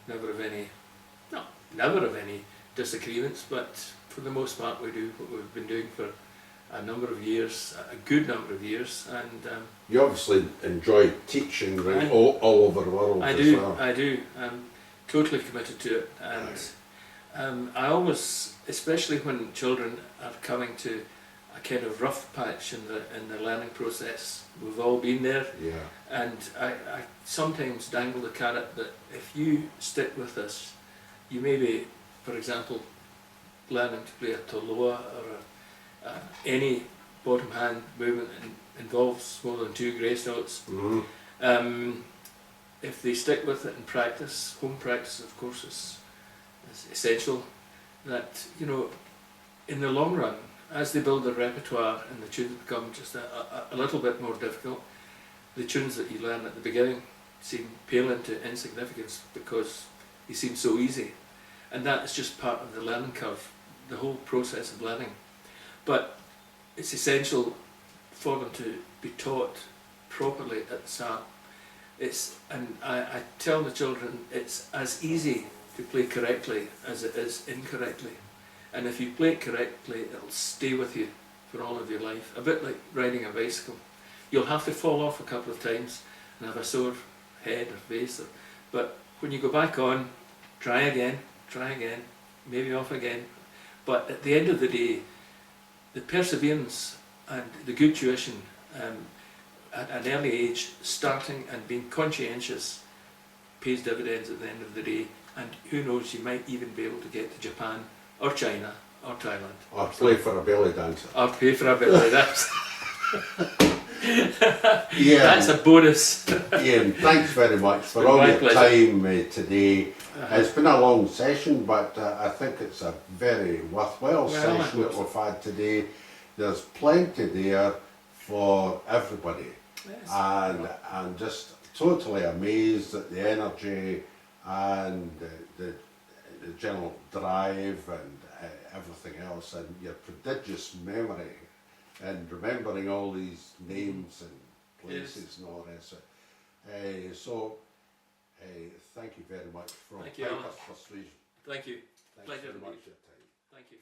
never have any disagreements, but for the most part we do what we've been doing for a number of years, a good number of years, and You obviously enjoy teaching all over the world I as do, well. I do. I'm totally committed to it, and I always, especially when children are coming to a kind of rough patch in the learning process, we've all been there, Yeah. and I sometimes dangle the carrot that if you stick with this, you may be, for example, learning to play a toloa or any bottom hand movement involves more than 2 grace notes. Mm-hmm. If they stick with it and practice, home practice of course is essential, that, you know, in the long run, as they build their repertoire and the tunes become just a little bit more difficult, the tunes that you learn at the beginning seem pale into insignificance because they seem so easy, and that is just part of the learning curve, the whole process of learning. But it's essential for them to be taught properly at the start. And I tell the children it's as easy to play correctly as it is incorrectly, and if you play it correctly it'll stay with you for all of your life, a bit like riding a bicycle. You'll have to fall off a couple of times and have a sore head or face, but when you go back on, try again, maybe off again, but at the end of the day, the perseverance and the good tuition at an early age, starting and being conscientious, pays dividends at the end of the day, and who knows, you might even be able to get to Japan or China or Thailand. Or play for a belly dancer. Or pay for a belly dance. Yeah. That's a bonus. Ian, thanks very much for been all my your pleasure. time today. It's been a long session, but I think it's a very worthwhile session that we've had today. There's plenty there for everybody. Yes. And I'm just totally amazed at the energy and the general drive and everything else, and your prodigious memory and remembering all these names and places and all the rest of it. So thank you very much from Thank you, Alan. Pipers'Persuasion. Thank you. Thanks Pleasure very much indeed. for your time. Thank you.